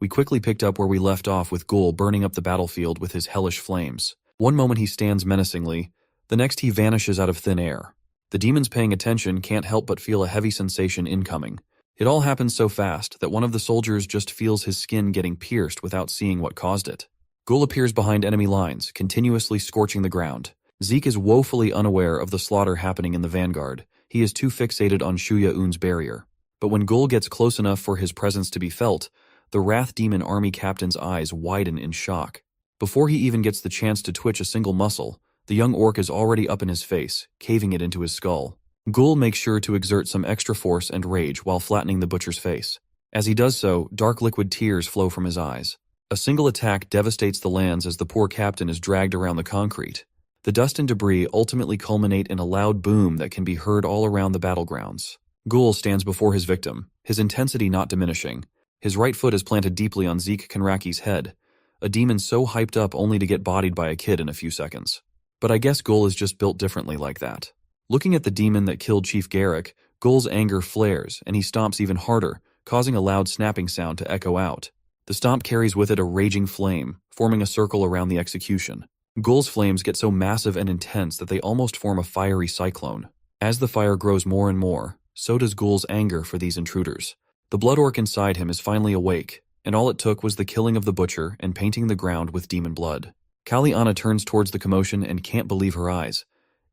We quickly picked up where we left off with Ghoul burning up the battlefield with his hellish flames. One moment he stands menacingly, the next he vanishes out of thin air. The demons paying attention can't help but feel a heavy sensation incoming. It all happens so fast that one of the soldiers just feels his skin getting pierced without seeing what caused it. Ghoul appears behind enemy lines, continuously scorching the ground. Zeke is woefully unaware of the slaughter happening in the vanguard. He is too fixated on Shuya Un's barrier. But when Ghoul gets close enough for his presence to be felt, the Wrath Demon Army captain's eyes widen in shock. Before he even gets the chance to twitch a single muscle, the young orc is already up in his face, caving it into his skull. Ghoul makes sure to exert some extra force and rage while flattening the butcher's face. As he does so, dark liquid tears flow from his eyes. A single attack devastates the lands as the poor captain is dragged around the concrete. The dust and debris ultimately culminate in a loud boom that can be heard all around the battlegrounds. Ghoul stands before his victim, his intensity not diminishing. His right foot is planted deeply on Zeke Kenraki's head, a demon so hyped up only to get bodied by a kid in a few seconds. But I guess Ghoul is just built differently like that. Looking at the demon that killed Chief Garrick, Ghoul's anger flares, and he stomps even harder, causing a loud snapping sound to echo out. The stomp carries with it a raging flame, forming a circle around the execution. Ghoul's flames get so massive and intense that they almost form a fiery cyclone. As the fire grows more and more, so does Ghoul's anger for these intruders. The blood orc inside him is finally awake, and all it took was the killing of the butcher and painting the ground with demon blood. Kaliana turns towards the commotion and can't believe her eyes.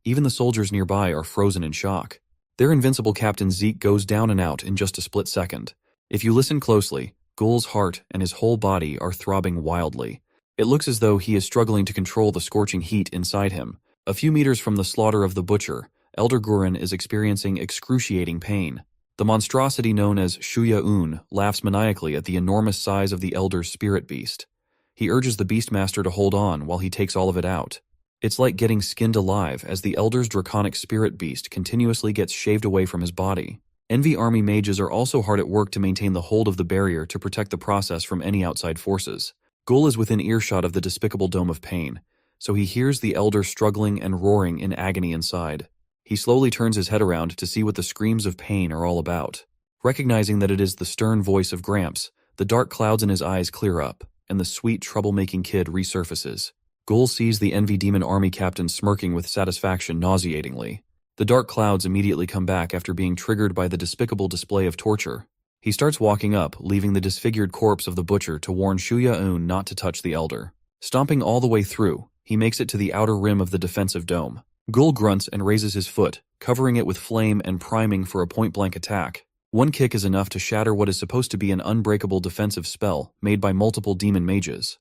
Even the soldiers nearby are frozen in shock. Their invincible captain Zeke goes down and out in just a split second. If you listen closely, Ghoul's heart and his whole body are throbbing wildly. It looks as though he is struggling to control the scorching heat inside him. A few meters from the slaughter of the butcher, Elder Gurin is experiencing excruciating pain. The monstrosity known as Shuya Un laughs maniacally at the enormous size of the Elder's spirit beast. He urges the Beastmaster to hold on while he takes all of it out. It's like getting skinned alive as the Elder's draconic spirit beast continuously gets shaved away from his body. Envy Army mages are also hard at work to maintain the hold of the barrier to protect the process from any outside forces. Ghoul is within earshot of the despicable dome of pain, so he hears the Elder struggling and roaring in agony inside. He slowly turns his head around to see what the screams of pain are all about. Recognizing that it is the stern voice of Gramps, the dark clouds in his eyes clear up, and the sweet, troublemaking kid resurfaces. Ghoul sees the Envy Demon Army captain smirking with satisfaction nauseatingly. The dark clouds immediately come back after being triggered by the despicable display of torture. He starts walking up, leaving the disfigured corpse of the butcher to warn Shuya Un not to touch the Elder. Stomping all the way through, he makes it to the outer rim of the defensive dome. Ghoul grunts and raises his foot, covering it with flame and priming for a point-blank attack. One kick is enough to shatter what is supposed to be an unbreakable defensive spell made by multiple demon mages.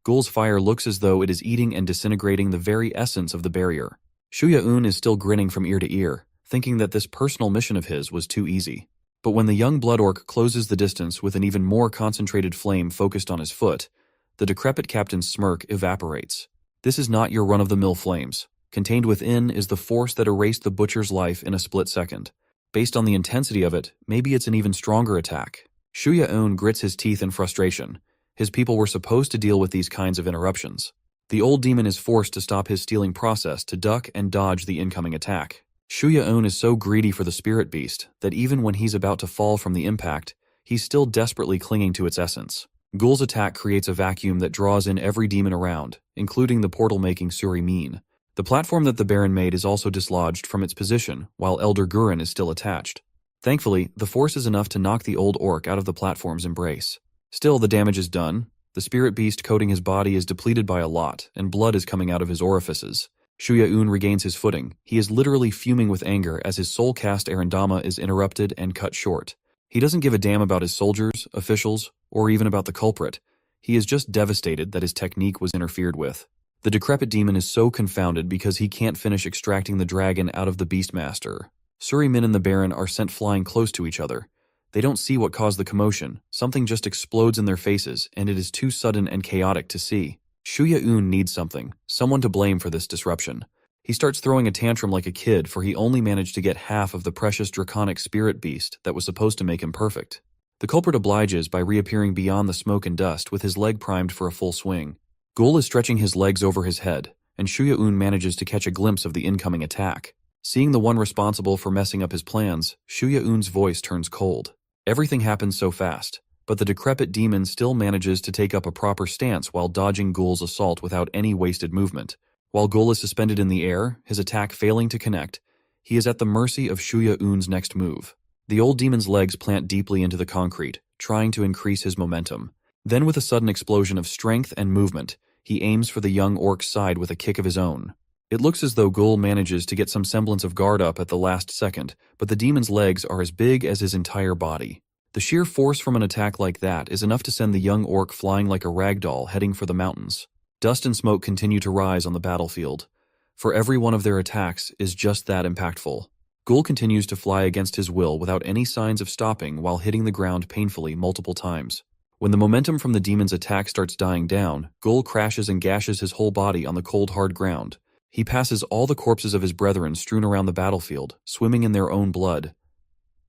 Ghoul's fire looks as though it is eating and disintegrating the very essence of the barrier. Shuya Un is still grinning from ear to ear, thinking that this personal mission of his was too easy. But when the young blood orc closes the distance with an even more concentrated flame focused on his foot, the decrepit captain's smirk evaporates. This is not your run-of-the-mill flames. Contained within is the force that erased the butcher's life in a split second. Based on the intensity of it, maybe it's an even stronger attack. Shuya Un grits his teeth in frustration. His people were supposed to deal with these kinds of interruptions. The old demon is forced to stop his stealing process to duck and dodge the incoming attack. Shuya Un is so greedy for the spirit beast that even when he's about to fall from the impact, he's still desperately clinging to its essence. Ghoul's attack creates a vacuum that draws in every demon around, including the portal-making Suri Min. The platform that the Baron made is also dislodged from its position, while Elder Gurin is still attached. Thankfully, the force is enough to knock the old orc out of the platform's embrace. Still, the damage is done. The spirit beast coating his body is depleted by a lot, and blood is coming out of his orifices. Shuya Un regains his footing. He is literally fuming with anger as his soul-cast Arandama is interrupted and cut short. He doesn't give a damn about his soldiers, officials, or even about the culprit. He is just devastated that his technique was interfered with. The decrepit demon is so confounded because he can't finish extracting the dragon out of the Beastmaster. Suri Min and the Baron are sent flying close to each other. They don't see what caused the commotion. Something just explodes in their faces, and it is too sudden and chaotic to see. Shuya Un needs someone to blame for this disruption. He starts throwing a tantrum like a kid, for he only managed to get half of the precious draconic spirit beast that was supposed to make him perfect. The culprit obliges by reappearing beyond the smoke and dust with his leg primed for a full swing. Ghoul is stretching his legs over his head, and Shuya Un manages to catch a glimpse of the incoming attack. Seeing the one responsible for messing up his plans, Shuya Un's voice turns cold. Everything happens so fast. but the decrepit demon still manages to take up a proper stance while dodging Ghoul's assault without any wasted movement. While Ghoul is suspended in the air, his attack failing to connect, he is at the mercy of Shuya Un's next move. The old demon's legs plant deeply into the concrete, trying to increase his momentum. Then with a sudden explosion of strength and movement, he aims for the young orc's side with a kick of his own. It looks as though Ghoul manages to get some semblance of guard up at the last second, but the demon's legs are as big as his entire body. The sheer force from an attack like that is enough to send the young orc flying like a ragdoll heading for the mountains. Dust and smoke continue to rise on the battlefield. For every one of their attacks is just that impactful. Ghoul continues to fly against his will without any signs of stopping while hitting the ground painfully multiple times. When the momentum from the demon's attack starts dying down, Ghoul crashes and gashes his whole body on the cold hard ground. He passes all the corpses of his brethren strewn around the battlefield, swimming in their own blood.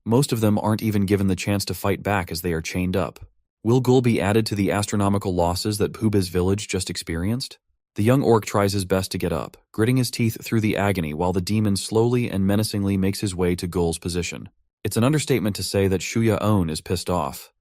Most of them aren't even given the chance to fight back as they are chained up. Will Ghoul be added to the astronomical losses that Puba's village just experienced? The young orc tries his best to get up, gritting his teeth through the agony while the demon slowly and menacingly makes his way to Ghoul's position. It's an understatement to say that Shuya Un is pissed off.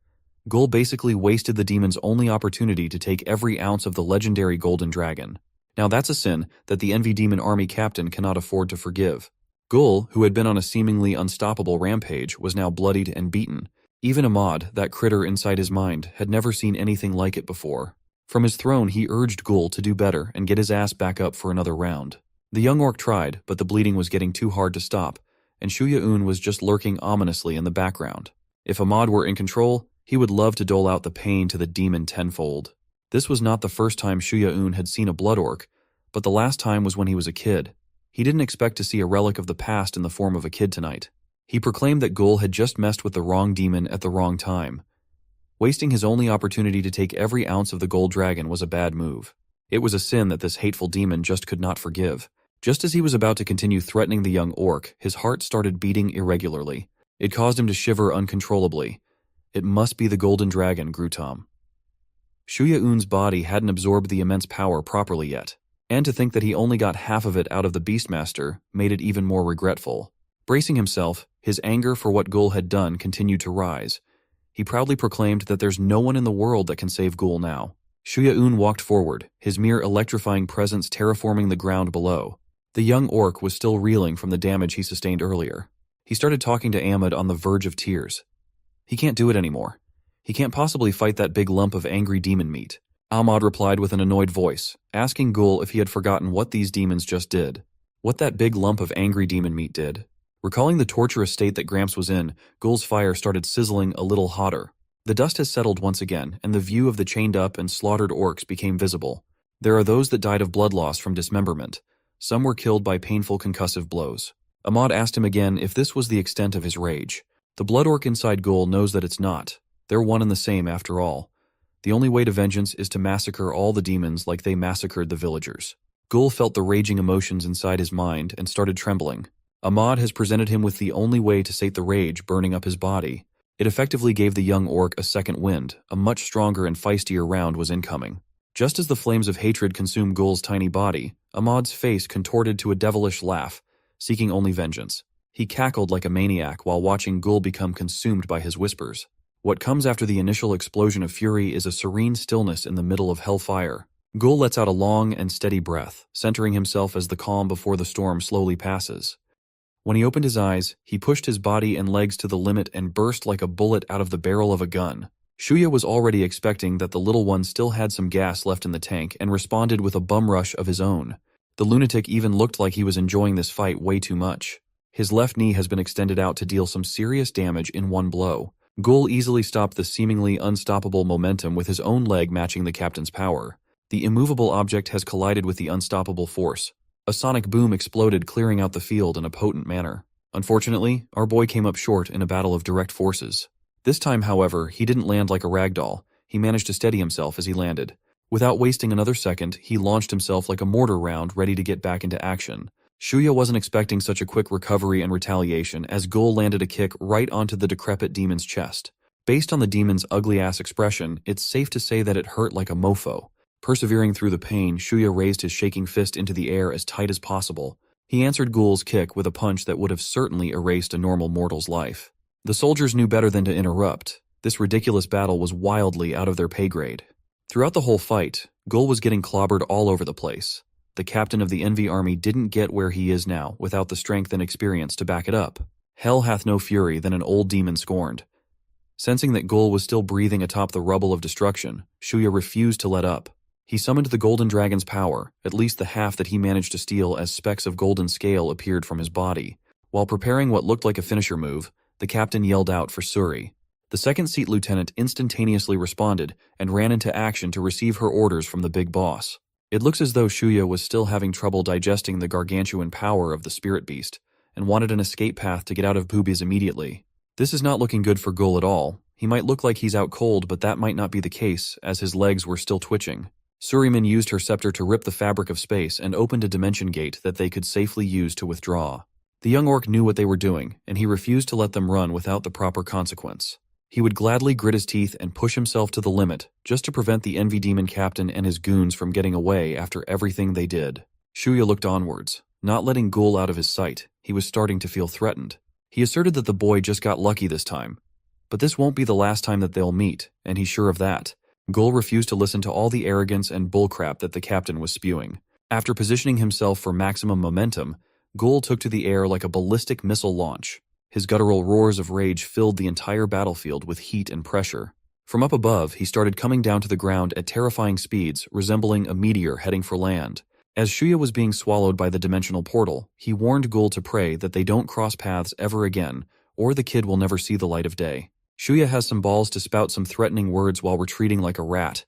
Ghoul basically wasted the demon's only opportunity to take every ounce of the legendary golden dragon. Now that's a sin that the Envy Demon Army captain cannot afford to forgive. Ghoul, who had been on a seemingly unstoppable rampage, was now bloodied and beaten. Even Ahmad, that critter inside his mind, had never seen anything like it before. From his throne he urged Ghoul to do better and get his ass back up for another round. The young orc tried, but the bleeding was getting too hard to stop, and Shuya Un was just lurking ominously in the background. If Ahmad were in control, he would love to dole out the pain to the demon tenfold. This was not the first time Shuya Un had seen a blood orc, but the last time was when he was a kid. He didn't expect to see a relic of the past in the form of a kid tonight. He proclaimed that Ghoul had just messed with the wrong demon at the wrong time. Wasting his only opportunity to take every ounce of the gold dragon was a bad move. It was a sin that this hateful demon just could not forgive. Just as he was about to continue threatening the young orc, his heart started beating irregularly. It caused him to shiver uncontrollably. It must be the golden dragon, grew Tom. Shuya Un's body hadn't absorbed the immense power properly yet, and to think that he only got half of it out of the Beastmaster made it even more regretful. Bracing himself, his anger for what Ghoul had done continued to rise. He proudly proclaimed that there's no one in the world that can save Ghoul now. Shuya Un walked forward, his mere electrifying presence terraforming the ground below. The young orc was still reeling from the damage he sustained earlier. He started talking to Ahmad on the verge of tears. He can't do it anymore. He can't possibly fight that big lump of angry demon meat. Ahmad replied with an annoyed voice, asking Ghoul if he had forgotten what these demons just did. What that big lump of angry demon meat did. Recalling the torturous state that Gramps was in, Ghoul's fire started sizzling a little hotter. The dust has settled once again, and the view of the chained up and slaughtered orcs became visible. There are those that died of blood loss from dismemberment. Some were killed by painful concussive blows. Ahmad asked him again if this was the extent of his rage. The blood orc inside Ghoul knows that it's not. They're one and the same after all. The only way to vengeance is to massacre all the demons like they massacred the villagers. Ghoul felt the raging emotions inside his mind and started trembling. Ahmad has presented him with the only way to sate the rage burning up his body. It effectively gave the young orc a second wind. A much stronger and feistier round was incoming. Just as the flames of hatred consumed Ghoul's tiny body, Ahmad's face contorted to a devilish laugh, seeking only vengeance. He cackled like a maniac while watching Ghoul become consumed by his whispers. What comes after the initial explosion of fury is a serene stillness in the middle of hellfire. Ghoul lets out a long and steady breath, centering himself as the calm before the storm slowly passes. When he opened his eyes, he pushed his body and legs to the limit and burst like a bullet out of the barrel of a gun. Shuya was already expecting that the little one still had some gas left in the tank and responded with a bum rush of his own. The lunatic even looked like he was enjoying this fight way too much. His left knee has been extended out to deal some serious damage in one blow. Ghoul easily stopped the seemingly unstoppable momentum with his own leg matching the captain's power. The immovable object has collided with the unstoppable force. A sonic boom exploded, clearing out the field in a potent manner. Unfortunately, our boy came up short in a battle of direct forces. This time, however, he didn't land like a ragdoll. He managed to steady himself as he landed. Without wasting another second, he launched himself like a mortar round ready to get back into action. Shuya wasn't expecting such a quick recovery and retaliation as Ghoul landed a kick right onto the decrepit demon's chest. Based on the demon's ugly-ass expression, it's safe to say that it hurt like a mofo. Persevering through the pain, Shuya raised his shaking fist into the air as tight as possible. He answered Ghoul's kick with a punch that would have certainly erased a normal mortal's life. The soldiers knew better than to interrupt. This ridiculous battle was wildly out of their pay grade. Throughout the whole fight, Gul was getting clobbered all over the place. The captain of the Envy army didn't get where he is now without the strength and experience to back it up. Hell hath no fury than an old demon scorned. Sensing that Gul was still breathing atop the rubble of destruction, Shuya refused to let up. He summoned the Golden Dragon's power, at least the half that he managed to steal as specks of golden scale appeared from his body. While preparing what looked like a finisher move, the captain yelled out for Suri. The second-seat lieutenant instantaneously responded and ran into action to receive her orders from the big boss. It looks as though Shuya was still having trouble digesting the gargantuan power of the spirit beast, and wanted an escape path to get out of boobies immediately. This is not looking good for Gul at all. He might look like he's out cold, but that might not be the case, as his legs were still twitching. Suriman used her scepter to rip the fabric of space and opened a dimension gate that they could safely use to withdraw. The young orc knew what they were doing, and he refused to let them run without the proper consequence. He would gladly grit his teeth and push himself to the limit, just to prevent the Envy Demon captain and his goons from getting away after everything they did. Shuya looked onwards, not letting Gul out of his sight. He was starting to feel threatened. He asserted that the boy just got lucky this time. But this won't be the last time that they'll meet, and he's sure of that. Gul refused to listen to all the arrogance and bullcrap that the captain was spewing. After positioning himself for maximum momentum, Gul took to the air like a ballistic missile launch. His guttural roars of rage filled the entire battlefield with heat and pressure. From up above, he started coming down to the ground at terrifying speeds, resembling a meteor heading for land. As Shuya was being swallowed by the dimensional portal, he warned Gul to pray that they don't cross paths ever again, or the kid will never see the light of day. Shuya has some balls to spout some threatening words while retreating like a rat.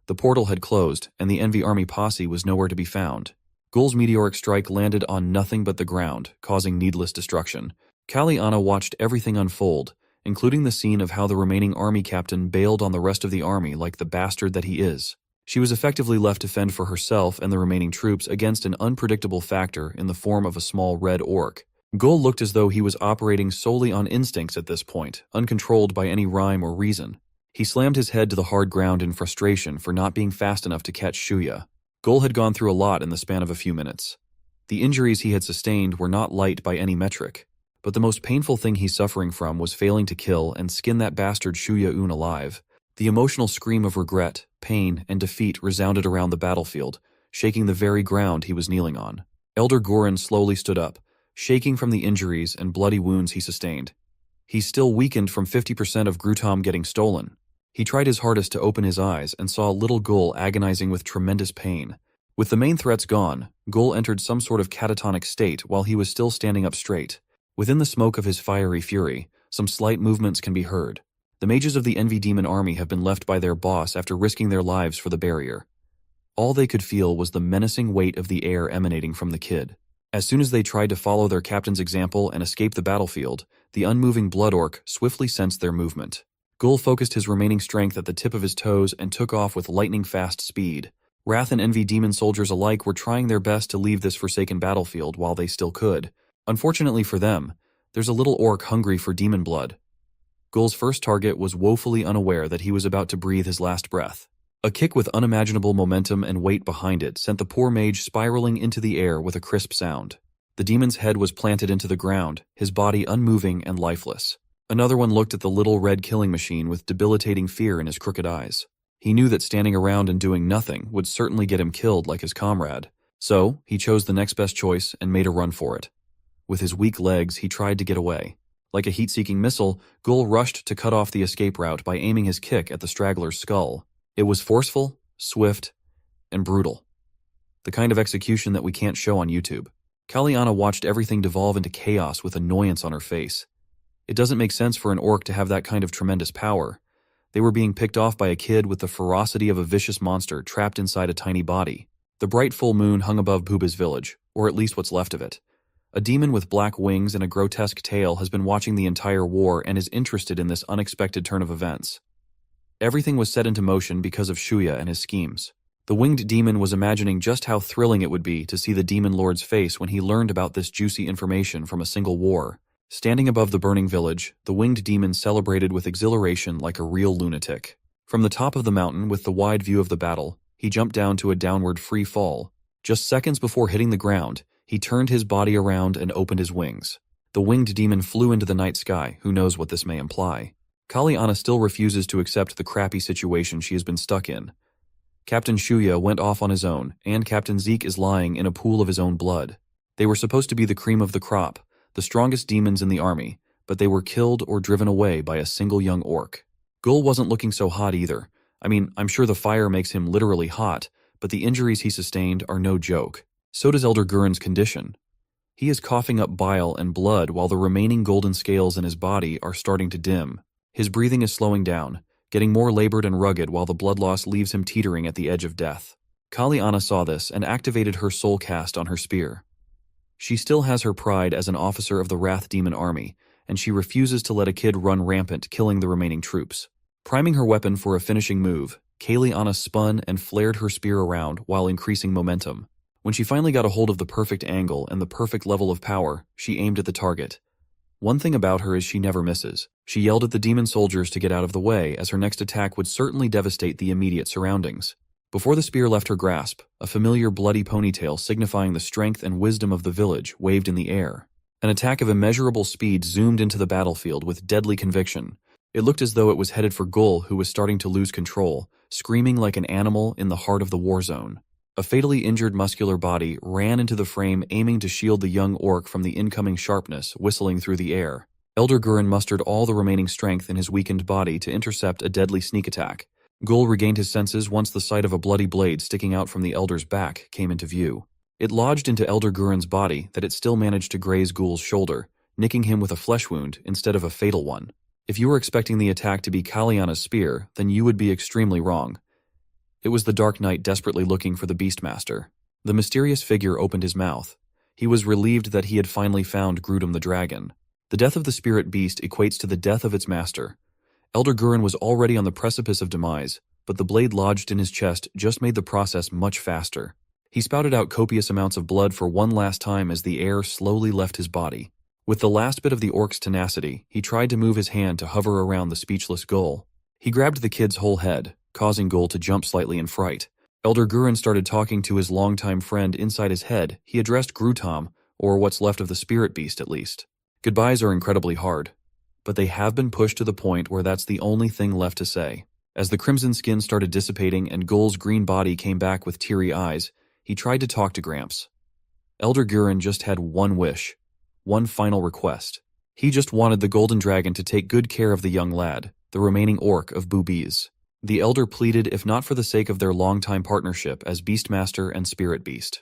The portal had closed, and the Envy Army posse was nowhere to be found. Gul's meteoric strike landed on nothing but the ground, causing needless destruction. Kaliana watched everything unfold, including the scene of how the remaining army captain bailed on the rest of the army like the bastard that he is. She was effectively left to fend for herself and the remaining troops against an unpredictable factor in the form of a small red orc. Gul looked as though he was operating solely on instincts at this point, uncontrolled by any rhyme or reason. He slammed his head to the hard ground in frustration for not being fast enough to catch Shuya. Gul had gone through a lot in the span of a few minutes. The injuries he had sustained were not light by any metric, but the most painful thing he's suffering from was failing to kill and skin that bastard Shuya-un alive. The emotional scream of regret, pain, and defeat resounded around the battlefield, shaking the very ground he was kneeling on. Elder Goran slowly stood up, shaking from the injuries and bloody wounds he sustained. He's still weakened from 50% of Grutom getting stolen. He tried his hardest to open his eyes and saw little Gul agonizing with tremendous pain. With the main threats gone, Gul entered some sort of catatonic state while he was still standing up straight. Within the smoke of his fiery fury, some slight movements can be heard. The mages of the Envy Demon army have been left by their boss after risking their lives for the barrier. All they could feel was the menacing weight of the air emanating from the kid. As soon as they tried to follow their captain's example and escape the battlefield, the unmoving Blood Orc swiftly sensed their movement. Gul focused his remaining strength at the tip of his toes and took off with lightning-fast speed. Wrath and Envy Demon soldiers alike were trying their best to leave this forsaken battlefield while they still could. Unfortunately for them, there's a little orc hungry for demon blood. Gul's first target was woefully unaware that he was about to breathe his last breath. A kick with unimaginable momentum and weight behind it sent the poor mage spiraling into the air with a crisp sound. The demon's head was planted into the ground, his body unmoving and lifeless. Another one looked at the little red killing machine with debilitating fear in his crooked eyes. He knew that standing around and doing nothing would certainly get him killed like his comrade. So, he chose the next best choice and made a run for it. With his weak legs, he tried to get away. Like a heat-seeking missile, Gul rushed to cut off the escape route by aiming his kick at the straggler's skull. It was forceful, swift, and brutal. The kind of execution that we can't show on YouTube. Kaliana watched everything devolve into chaos with annoyance on her face. It doesn't make sense for an orc to have that kind of tremendous power. They were being picked off by a kid with the ferocity of a vicious monster trapped inside a tiny body. The bright full moon hung above Booba's village, or at least what's left of it. A demon with black wings and a grotesque tail has been watching the entire war and is interested in this unexpected turn of events. Everything was set into motion because of Shuya and his schemes. The winged demon was imagining just how thrilling it would be to see the demon lord's face when he learned about this juicy information from a single war. Standing above the burning village, the winged demon celebrated with exhilaration like a real lunatic. From the top of the mountain, with the wide view of the battle, he jumped down to a downward free fall. Just seconds before hitting the ground, he turned his body around and opened his wings. The winged demon flew into the night sky, who knows what this may imply. Kaliana still refuses to accept the crappy situation she has been stuck in. Captain Shuya went off on his own, and Captain Zeke is lying in a pool of his own blood. They were supposed to be the cream of the crop, the strongest demons in the army, but they were killed or driven away by a single young orc. Gul wasn't looking so hot either. I mean, I'm sure the fire makes him literally hot, but the injuries he sustained are no joke. So does Elder Gurin's condition. He is coughing up bile and blood while the remaining golden scales in his body are starting to dim. His breathing is slowing down, getting more labored and rugged while the blood loss leaves him teetering at the edge of death. Kaliana saw this and activated her soul cast on her spear. She still has her pride as an officer of the Wrath Demon army, and she refuses to let a kid run rampant, killing the remaining troops. Priming her weapon for a finishing move, Kaliana spun and flared her spear around while increasing momentum. When she finally got a hold of the perfect angle and the perfect level of power, she aimed at the target. One thing about her is she never misses. She yelled at the demon soldiers to get out of the way, as her next attack would certainly devastate the immediate surroundings. Before the spear left her grasp, a familiar bloody ponytail signifying the strength and wisdom of the village waved in the air. An attack of immeasurable speed zoomed into the battlefield with deadly conviction. It looked as though it was headed for Gul, who was starting to lose control, screaming like an animal in the heart of the war zone. A fatally injured muscular body ran into the frame, aiming to shield the young orc from the incoming sharpness whistling through the air. Elder Gurin mustered all the remaining strength in his weakened body to intercept a deadly sneak attack. Gul regained his senses once the sight of a bloody blade sticking out from the Elder's back came into view. It lodged into Elder Gurin's body that it still managed to graze Gul's shoulder, nicking him with a flesh wound instead of a fatal one. If you were expecting the attack to be Kaliana's spear, then you would be extremely wrong. It was the Dark Knight desperately looking for the Beastmaster. The mysterious figure opened his mouth. He was relieved that he had finally found Grudem the dragon. The death of the spirit beast equates to the death of its master. Elder Gurin was already on the precipice of demise, but the blade lodged in his chest just made the process much faster. He spouted out copious amounts of blood for one last time as the air slowly left his body. With the last bit of the orc's tenacity, he tried to move his hand to hover around the speechless Gul. He grabbed the kid's whole head, causing Gul to jump slightly in fright. Elder Gurin started talking to his longtime friend inside his head. He addressed Grutom, or what's left of the spirit beast at least. Goodbyes are incredibly hard, but they have been pushed to the point where that's the only thing left to say. As the crimson skin started dissipating and Gul's green body came back with teary eyes, he tried to talk to Gramps. Elder Gurin just had one wish, one final request. He just wanted the Golden Dragon to take good care of the young lad, the remaining orc of Boobies. The Elder pleaded, if not for the sake of their longtime partnership as Beastmaster and Spirit Beast.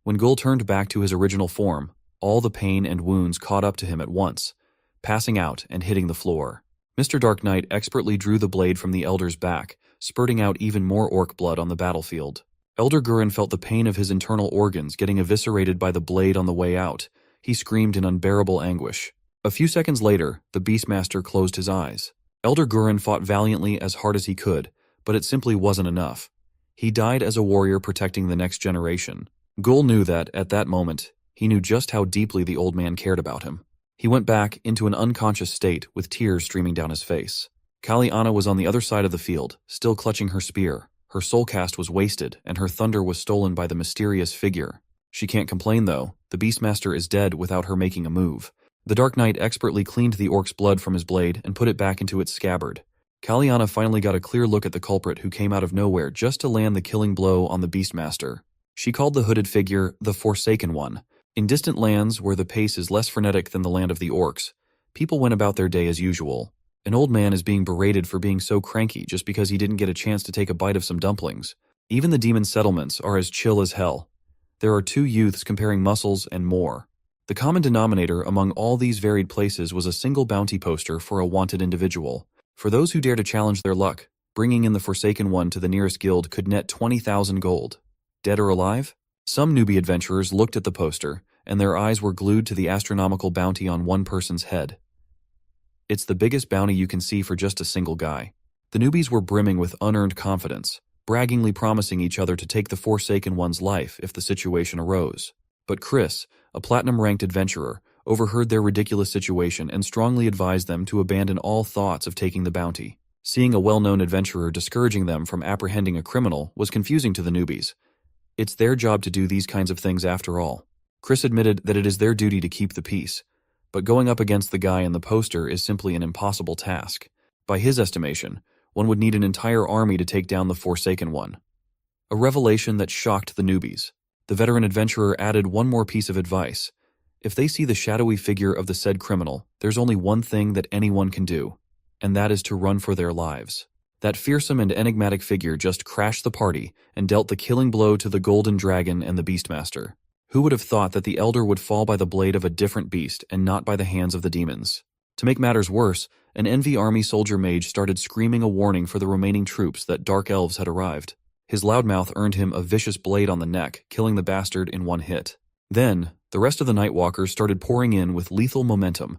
When Gul turned back to his original form, all the pain and wounds caught up to him at once, passing out and hitting the floor. Mr. Dark Knight expertly drew the blade from the Elder's back, spurting out even more orc blood on the battlefield. Elder Gurin felt the pain of his internal organs getting eviscerated by the blade on the way out. He screamed in unbearable anguish. A few seconds later, the Beastmaster closed his eyes. Elder Gurin fought valiantly as hard as he could, but it simply wasn't enough. He died as a warrior protecting the next generation. Gul knew that, at that moment, he knew just how deeply the old man cared about him. He went back into an unconscious state with tears streaming down his face. Kaliana was on the other side of the field, still clutching her spear. Her soul cast was wasted, and her thunder was stolen by the mysterious figure. She can't complain, though. The Beastmaster is dead without her making a move. The Dark Knight expertly cleaned the orc's blood from his blade and put it back into its scabbard. Kaliana finally got a clear look at the culprit who came out of nowhere just to land the killing blow on the Beastmaster. She called the hooded figure the Forsaken One. In distant lands where the pace is less frenetic than the land of the orcs, people went about their day as usual. An old man is being berated for being so cranky just because he didn't get a chance to take a bite of some dumplings. Even the demon settlements are as chill as hell. There are two youths comparing muscles and more. The common denominator among all these varied places was a single bounty poster for a wanted individual. For those who dare to challenge their luck, bringing in the Forsaken One to the nearest guild could net 20,000 gold. Dead or alive? Some newbie adventurers looked at the poster, and their eyes were glued to the astronomical bounty on one person's head. It's the biggest bounty you can see for just a single guy. The newbies were brimming with unearned confidence, braggingly promising each other to take the Forsaken One's life if the situation arose. But Chris, a platinum-ranked adventurer, overheard their ridiculous situation and strongly advised them to abandon all thoughts of taking the bounty. Seeing a well-known adventurer discouraging them from apprehending a criminal was confusing to the newbies. It's their job to do these kinds of things after all. Chris admitted that it is their duty to keep the peace, but going up against the guy in the poster is simply an impossible task. By his estimation, one would need an entire army to take down the Forsaken One. A revelation that shocked the newbies. The veteran adventurer added one more piece of advice. If they see the shadowy figure of the said criminal, there's only one thing that anyone can do, and that is to run for their lives. That fearsome and enigmatic figure just crashed the party and dealt the killing blow to the Golden Dragon and the Beastmaster. Who would have thought that the Elder would fall by the blade of a different beast and not by the hands of the demons? To make matters worse, an Envy Army soldier mage started screaming a warning for the remaining troops that Dark Elves had arrived. His loudmouth earned him a vicious blade on the neck, killing the bastard in one hit. Then, the rest of the Nightwalkers started pouring in with lethal momentum,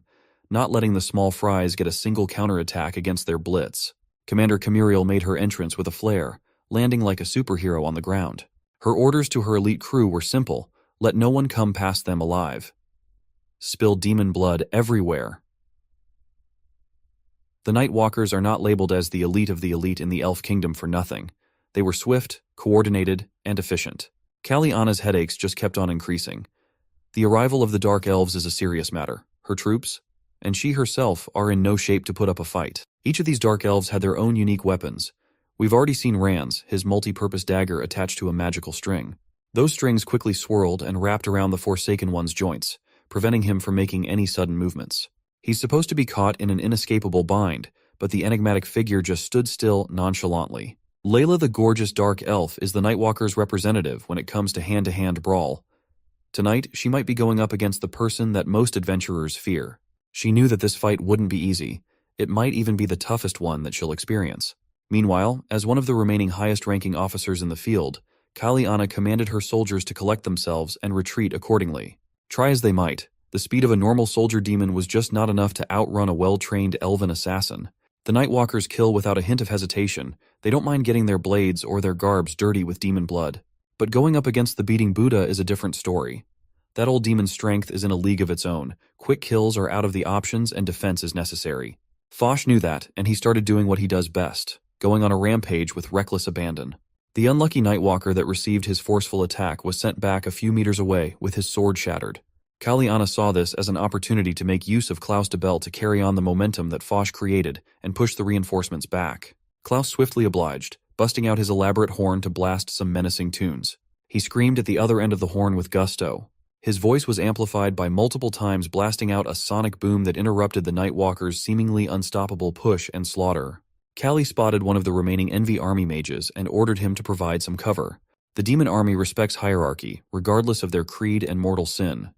not letting the small fries get a single counterattack against their blitz. Commander Camuriel made her entrance with a flare, landing like a superhero on the ground. Her orders to her elite crew were simple: let no one come past them alive. Spill demon blood everywhere. The Nightwalkers are not labeled as the elite of the elite in the Elf Kingdom for nothing. They were swift, coordinated, and efficient. Kaliana's headaches just kept on increasing. The arrival of the Dark Elves is a serious matter. Her troops, and she herself, are in no shape to put up a fight. Each of these Dark Elves had their own unique weapons. We've already seen Rand's, his multi-purpose dagger attached to a magical string. Those strings quickly swirled and wrapped around the Forsaken One's joints, preventing him from making any sudden movements. He's supposed to be caught in an inescapable bind, but the enigmatic figure just stood still nonchalantly. Layla the gorgeous Dark Elf is the Nightwalker's representative when it comes to hand-to-hand brawl. Tonight, she might be going up against the person that most adventurers fear. She knew that this fight wouldn't be easy. It might even be the toughest one that she'll experience. Meanwhile, as one of the remaining highest-ranking officers in the field, Kaliana commanded her soldiers to collect themselves and retreat accordingly. Try as they might, the speed of a normal soldier demon was just not enough to outrun a well-trained elven assassin. The Nightwalkers kill without a hint of hesitation. They don't mind getting their blades or their garbs dirty with demon blood. But going up against the beating Buddha is a different story. That old demon's strength is in a league of its own. Quick kills are out of the options and defense is necessary. Foch knew that, and he started doing what he does best, going on a rampage with reckless abandon. The unlucky Nightwalker that received his forceful attack was sent back a few meters away with his sword shattered. Kaliana saw this as an opportunity to make use of Klaus de Bell to carry on the momentum that Foch created and push the reinforcements back. Klaus swiftly obliged, busting out his elaborate horn to blast some menacing tunes. He screamed at the other end of the horn with gusto. His voice was amplified by multiple times blasting out a sonic boom that interrupted the Nightwalker's seemingly unstoppable push and slaughter. Kali spotted one of the remaining Envy Army mages and ordered him to provide some cover. The demon army respects hierarchy, regardless of their creed and mortal sin.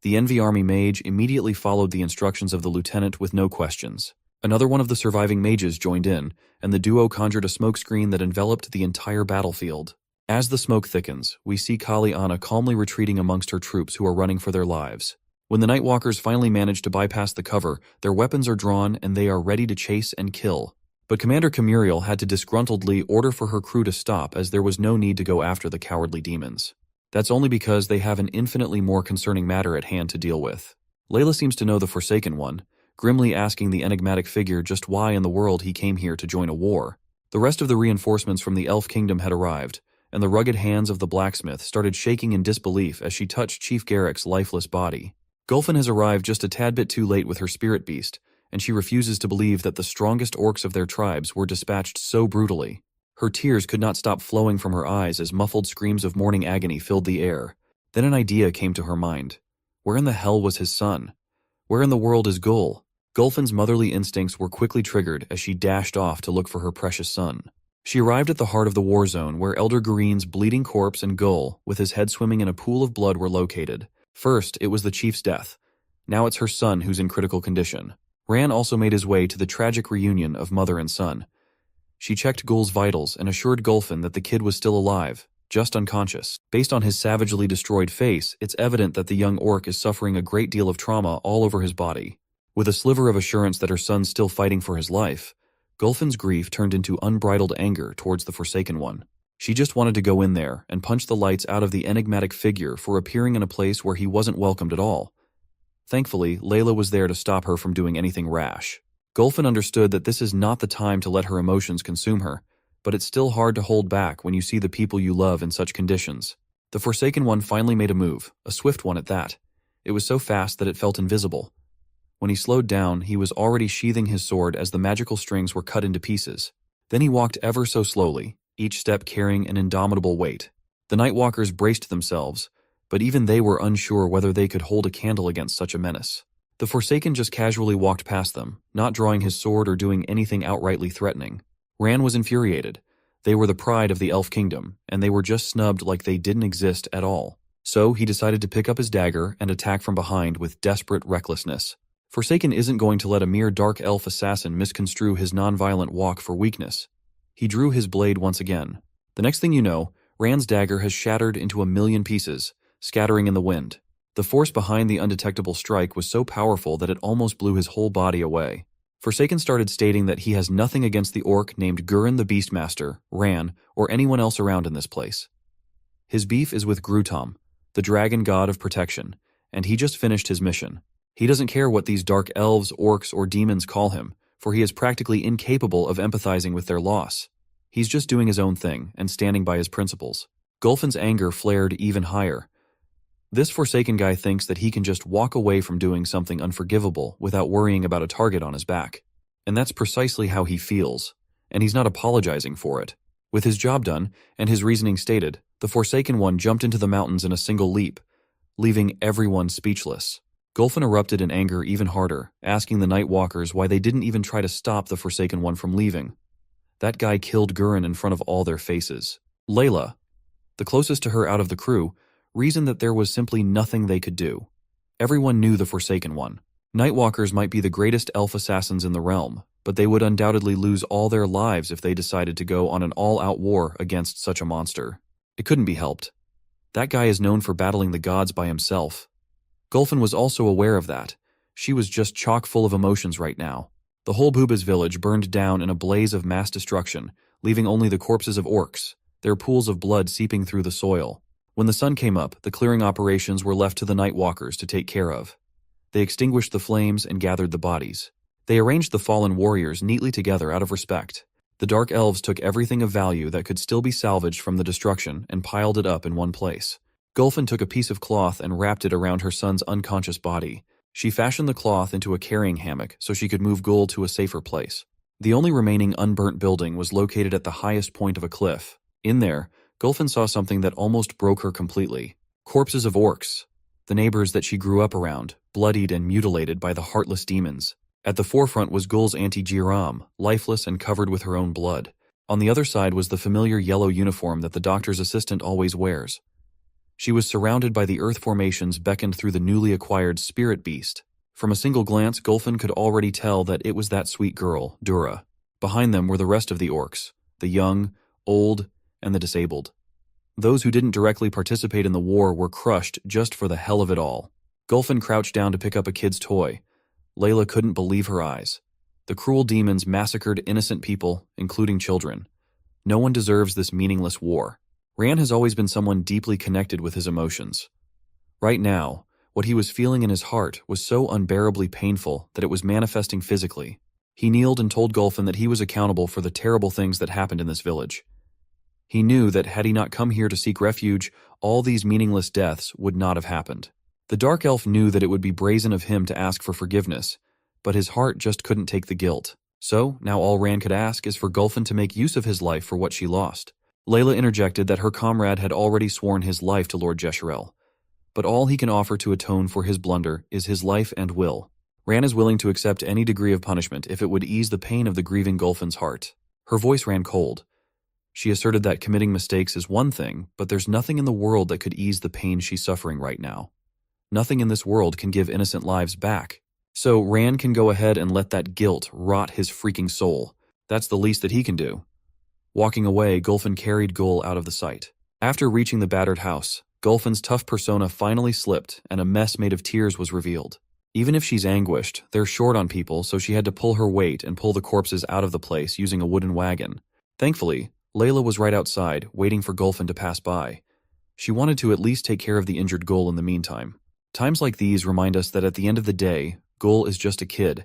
The Envy Army mage immediately followed the instructions of the lieutenant with no questions. Another one of the surviving mages joined in, and the duo conjured a smokescreen that enveloped the entire battlefield. As the smoke thickens, we see Kaliana calmly retreating amongst her troops who are running for their lives. When the Nightwalkers finally manage to bypass the cover, their weapons are drawn and they are ready to chase and kill. But Commander Camuriel had to disgruntledly order for her crew to stop as there was no need to go after the cowardly demons. That's only because they have an infinitely more concerning matter at hand to deal with. Layla seems to know the Forsaken One, grimly asking the enigmatic figure just why in the world he came here to join a war. The rest of the reinforcements from the Elf Kingdom had arrived, and the rugged hands of the blacksmith started shaking in disbelief as she touched Chief Garrick's lifeless body. Gulfin has arrived just a tad bit too late with her spirit beast, and she refuses to believe that the strongest orcs of their tribes were dispatched so brutally. Her tears could not stop flowing from her eyes as muffled screams of mourning agony filled the air. Then an idea came to her mind. Where in the hell was his son? Where in the world is Gul? Gulfin's motherly instincts were quickly triggered as she dashed off to look for her precious son. She arrived at the heart of the war zone where Elder Gareen's bleeding corpse and Gul, with his head swimming in a pool of blood, were located. First, it was the chief's death. Now it's her son who's in critical condition. Ran also made his way to the tragic reunion of mother and son. She checked Gul's vitals and assured Gulfin that the kid was still alive, just unconscious. Based on his savagely destroyed face, it's evident that the young orc is suffering a great deal of trauma all over his body. With a sliver of assurance that her son's still fighting for his life, Gulfin's grief turned into unbridled anger towards the Forsaken One. She just wanted to go in there and punch the lights out of the enigmatic figure for appearing in a place where he wasn't welcomed at all. Thankfully, Layla was there to stop her from doing anything rash. Gulfin understood that this is not the time to let her emotions consume her, but it's still hard to hold back when you see the people you love in such conditions. The Forsaken One finally made a move, a swift one at that. It was so fast that it felt invisible, When he slowed down, he was already sheathing his sword as the magical strings were cut into pieces. Then he walked ever so slowly, each step carrying an indomitable weight. The Nightwalkers braced themselves, but even they were unsure whether they could hold a candle against such a menace. The Forsaken just casually walked past them, not drawing his sword or doing anything outrightly threatening. Ran was infuriated. They were the pride of the Elf Kingdom, and they were just snubbed like they didn't exist at all. So he decided to pick up his dagger and attack from behind with desperate recklessness. Forsaken isn't going to let a mere dark elf assassin misconstrue his non-violent walk for weakness. He drew his blade once again. The next thing you know, Rand's dagger has shattered into a million pieces, scattering in the wind. The force behind the undetectable strike was so powerful that it almost blew his whole body away. Forsaken started stating that he has nothing against the orc named Gurren the Beastmaster, Ran, or anyone else around in this place. His beef is with Grutom, the dragon god of protection, and he just finished his mission. He doesn't care what these dark elves, orcs, or demons call him, for he is practically incapable of empathizing with their loss. He's just doing his own thing and standing by his principles. Gulfin's anger flared even higher. This Forsaken guy thinks that he can just walk away from doing something unforgivable without worrying about a target on his back. And that's precisely how he feels, and he's not apologizing for it. With his job done, and his reasoning stated, the Forsaken one jumped into the mountains in a single leap, leaving everyone speechless. Gulfin erupted in anger even harder, asking the Nightwalkers why they didn't even try to stop the Forsaken one from leaving. That guy killed Gurren in front of all their faces. Layla, the closest to her out of the crew, reasoned that there was simply nothing they could do. Everyone knew the Forsaken one. Nightwalkers might be the greatest elf assassins in the realm, but they would undoubtedly lose all their lives if they decided to go on an all-out war against such a monster. It couldn't be helped. That guy is known for battling the gods by himself. Gulfin was also aware of that. She was just chock full of emotions right now. The whole Bubas village burned down in a blaze of mass destruction, leaving only the corpses of orcs, their pools of blood seeping through the soil. When the sun came up, the clearing operations were left to the Nightwalkers to take care of. They extinguished the flames and gathered the bodies. They arranged the fallen warriors neatly together out of respect. The Dark Elves took everything of value that could still be salvaged from the destruction and piled it up in one place. Gulfin took a piece of cloth and wrapped it around her son's unconscious body. She fashioned the cloth into a carrying hammock so she could move Gul to a safer place. The only remaining unburnt building was located at the highest point of a cliff. In there, Gulfin saw something that almost broke her completely. Corpses of orcs, the neighbors that she grew up around, bloodied and mutilated by the heartless demons. At the forefront was Gul's Auntie Jiram, lifeless and covered with her own blood. On the other side was the familiar yellow uniform that the doctor's assistant always wears. She was surrounded by the earth formations beckoned through the newly acquired spirit beast. From a single glance, Gulfin could already tell that it was that sweet girl, Dura. Behind them were the rest of the orcs, the young, old, and the disabled. Those who didn't directly participate in the war were crushed just for the hell of it all. Gulfin crouched down to pick up a kid's toy. Layla couldn't believe her eyes. The cruel demons massacred innocent people, including children. No one deserves this meaningless war. Ran has always been someone deeply connected with his emotions. Right now, what he was feeling in his heart was so unbearably painful that it was manifesting physically. He kneeled and told Gulfin that he was accountable for the terrible things that happened in this village. He knew that had he not come here to seek refuge, all these meaningless deaths would not have happened. The Dark Elf knew that it would be brazen of him to ask for forgiveness, but his heart just couldn't take the guilt. So, now all Ran could ask is for Gulfin to make use of his life for what she lost. Layla interjected that her comrade had already sworn his life to Lord Jeshurel, but all he can offer to atone for his blunder is his life and will. Ran is willing to accept any degree of punishment if it would ease the pain of the grieving Gulfin's heart. Her voice ran cold. She asserted that committing mistakes is one thing, but there's nothing in the world that could ease the pain she's suffering right now. Nothing in this world can give innocent lives back. So Ran can go ahead and let that guilt rot his freaking soul. That's the least that he can do. Walking away, Gulfin carried Gul out of the sight. After reaching the battered house, Gulfin's tough persona finally slipped and a mess made of tears was revealed. Even if she's anguished, they're short on people, so she had to pull her weight and pull the corpses out of the place using a wooden wagon. Thankfully, Layla was right outside, waiting for Gulfin to pass by. She wanted to at least take care of the injured Gul in the meantime. Times like these remind us that at the end of the day, Gul is just a kid.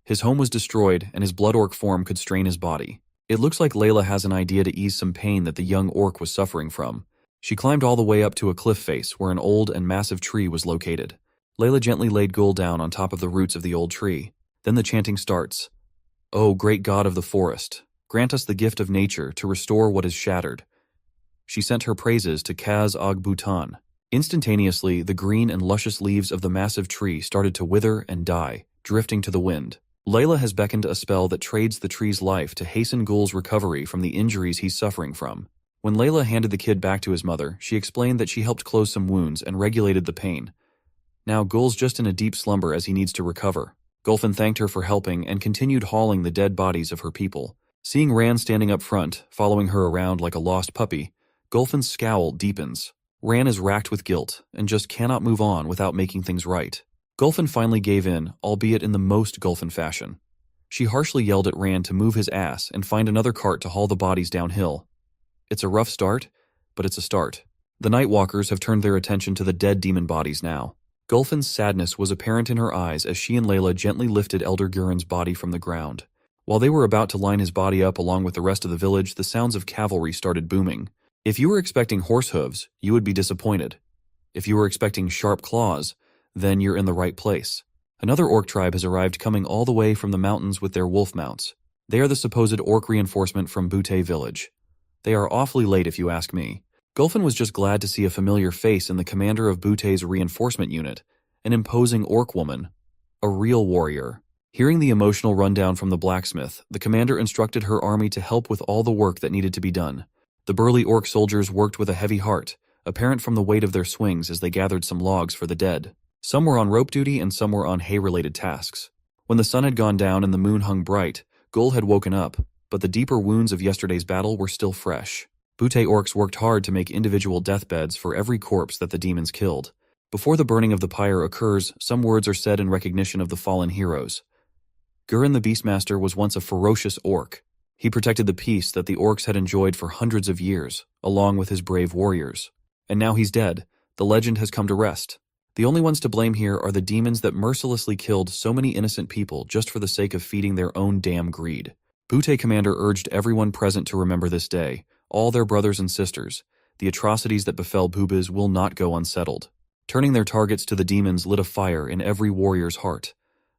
His home was destroyed, and his blood orc form could strain his body. It looks like Layla has an idea to ease some pain that the young orc was suffering from. She climbed all the way up to a cliff face where an old and massive tree was located. Layla gently laid Gul down on top of the roots of the old tree. Then the chanting starts. "O great god of the forest, grant us the gift of nature to restore what is shattered." She sent her praises to Kaz Og Bhutan. Instantaneously, the green and luscious leaves of the massive tree started to wither and die, drifting to the wind. Layla has beckoned a spell that trades the tree's life to hasten Gul's recovery from the injuries he's suffering from. When Layla handed the kid back to his mother, she explained that she helped close some wounds and regulated the pain. Now Gul's just in a deep slumber as he needs to recover. Gulfin thanked her for helping and continued hauling the dead bodies of her people. Seeing Ran standing up front, following her around like a lost puppy, Gulfin's scowl deepens. Ran is racked with guilt and just cannot move on without making things right. Gulfin finally gave in, albeit in the most Gulfin fashion. She harshly yelled at Ran to move his ass and find another cart to haul the bodies downhill. It's a rough start, but it's a start. The Nightwalkers have turned their attention to the dead demon bodies now. Gulfin's sadness was apparent in her eyes as she and Layla gently lifted Elder Gurin's body from the ground. While they were about to line his body up along with the rest of the village, the sounds of cavalry started booming. If you were expecting horse hooves, you would be disappointed. If you were expecting sharp claws, then you're in the right place. Another orc tribe has arrived, coming all the way from the mountains with their wolf mounts. They are the supposed orc reinforcement from Butte village. They are awfully late if you ask me. Gulfin was just glad to see a familiar face in the commander of Butte's reinforcement unit, an imposing orc woman, a real warrior. Hearing the emotional rundown from the blacksmith, the commander instructed her army to help with all the work that needed to be done. The burly orc soldiers worked with a heavy heart, apparent from the weight of their swings as they gathered some logs for the dead. Some were on rope duty and some were on hay-related tasks. When the sun had gone down and the moon hung bright, Gul had woken up, but the deeper wounds of yesterday's battle were still fresh. Butte orcs worked hard to make individual deathbeds for every corpse that the demons killed. Before the burning of the pyre occurs, some words are said in recognition of the fallen heroes. Gurin the Beastmaster was once a ferocious orc. He protected the peace that the orcs had enjoyed for hundreds of years, along with his brave warriors. And now he's dead. The legend has come to rest. The only ones to blame here are the demons that mercilessly killed so many innocent people just for the sake of feeding their own damn greed. Butte commander urged everyone present to remember this day, all their brothers and sisters. The atrocities that befell Bubas will not go unsettled. Turning their targets to the demons lit a fire in every warrior's heart.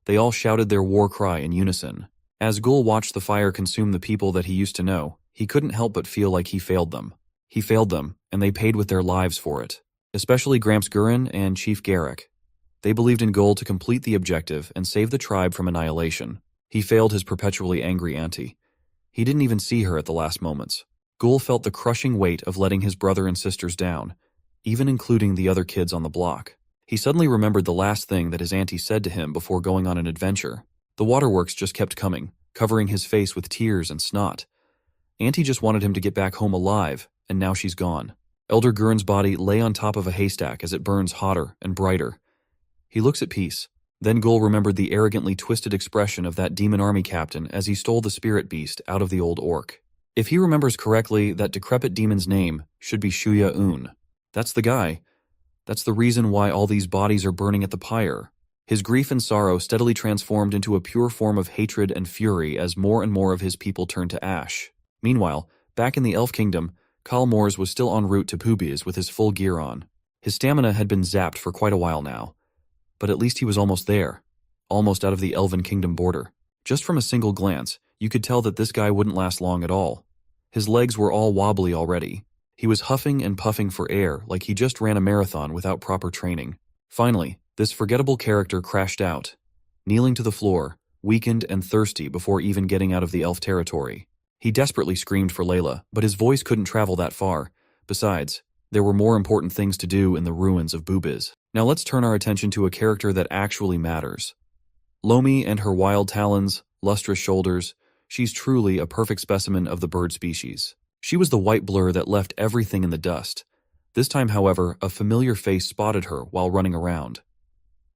They all shouted their war cry in unison. As Gul watched the fire consume the people that he used to know, he couldn't help but feel like he failed them. He failed them, and they paid with their lives for it. Especially Gramps Gurin and Chief Garrick. They believed in Gul to complete the objective and save the tribe from annihilation. He failed his perpetually angry auntie. He didn't even see her at the last moments. Gul felt the crushing weight of letting his brother and sisters down, even including the other kids on the block. He suddenly remembered the last thing that his auntie said to him before going on an adventure. The waterworks just kept coming, covering his face with tears and snot. Auntie just wanted him to get back home alive, and now she's gone. Elder Gurin's body lay on top of a haystack as it burns hotter and brighter. He looks at peace. Then Gul remembered the arrogantly twisted expression of that demon army captain as he stole the spirit beast out of the old orc. If he remembers correctly, that decrepit demon's name should be Shuya Un. That's the guy. That's the reason why all these bodies are burning at the pyre. His grief and sorrow steadily transformed into a pure form of hatred and fury as more and more of his people turned to ash. Meanwhile, back in the Elf Kingdom, Khal Mors was still en route to Pubiz with his full gear on. His stamina had been zapped for quite a while now. But at least he was almost there. Almost out of the Elven Kingdom border. Just from a single glance, you could tell that this guy wouldn't last long at all. His legs were all wobbly already. He was huffing and puffing for air like he just ran a marathon without proper training. Finally, this forgettable character crashed out, kneeling to the floor, weakened and thirsty before even getting out of the elf territory. He desperately screamed for Layla, but his voice couldn't travel that far. Besides, there were more important things to do in the ruins of Bubiz. Now let's turn our attention to a character that actually matters. Lomi and her wild talons, lustrous shoulders, she's truly a perfect specimen of the bird species. She was the white blur that left everything in the dust. This time, however, a familiar face spotted her while running around.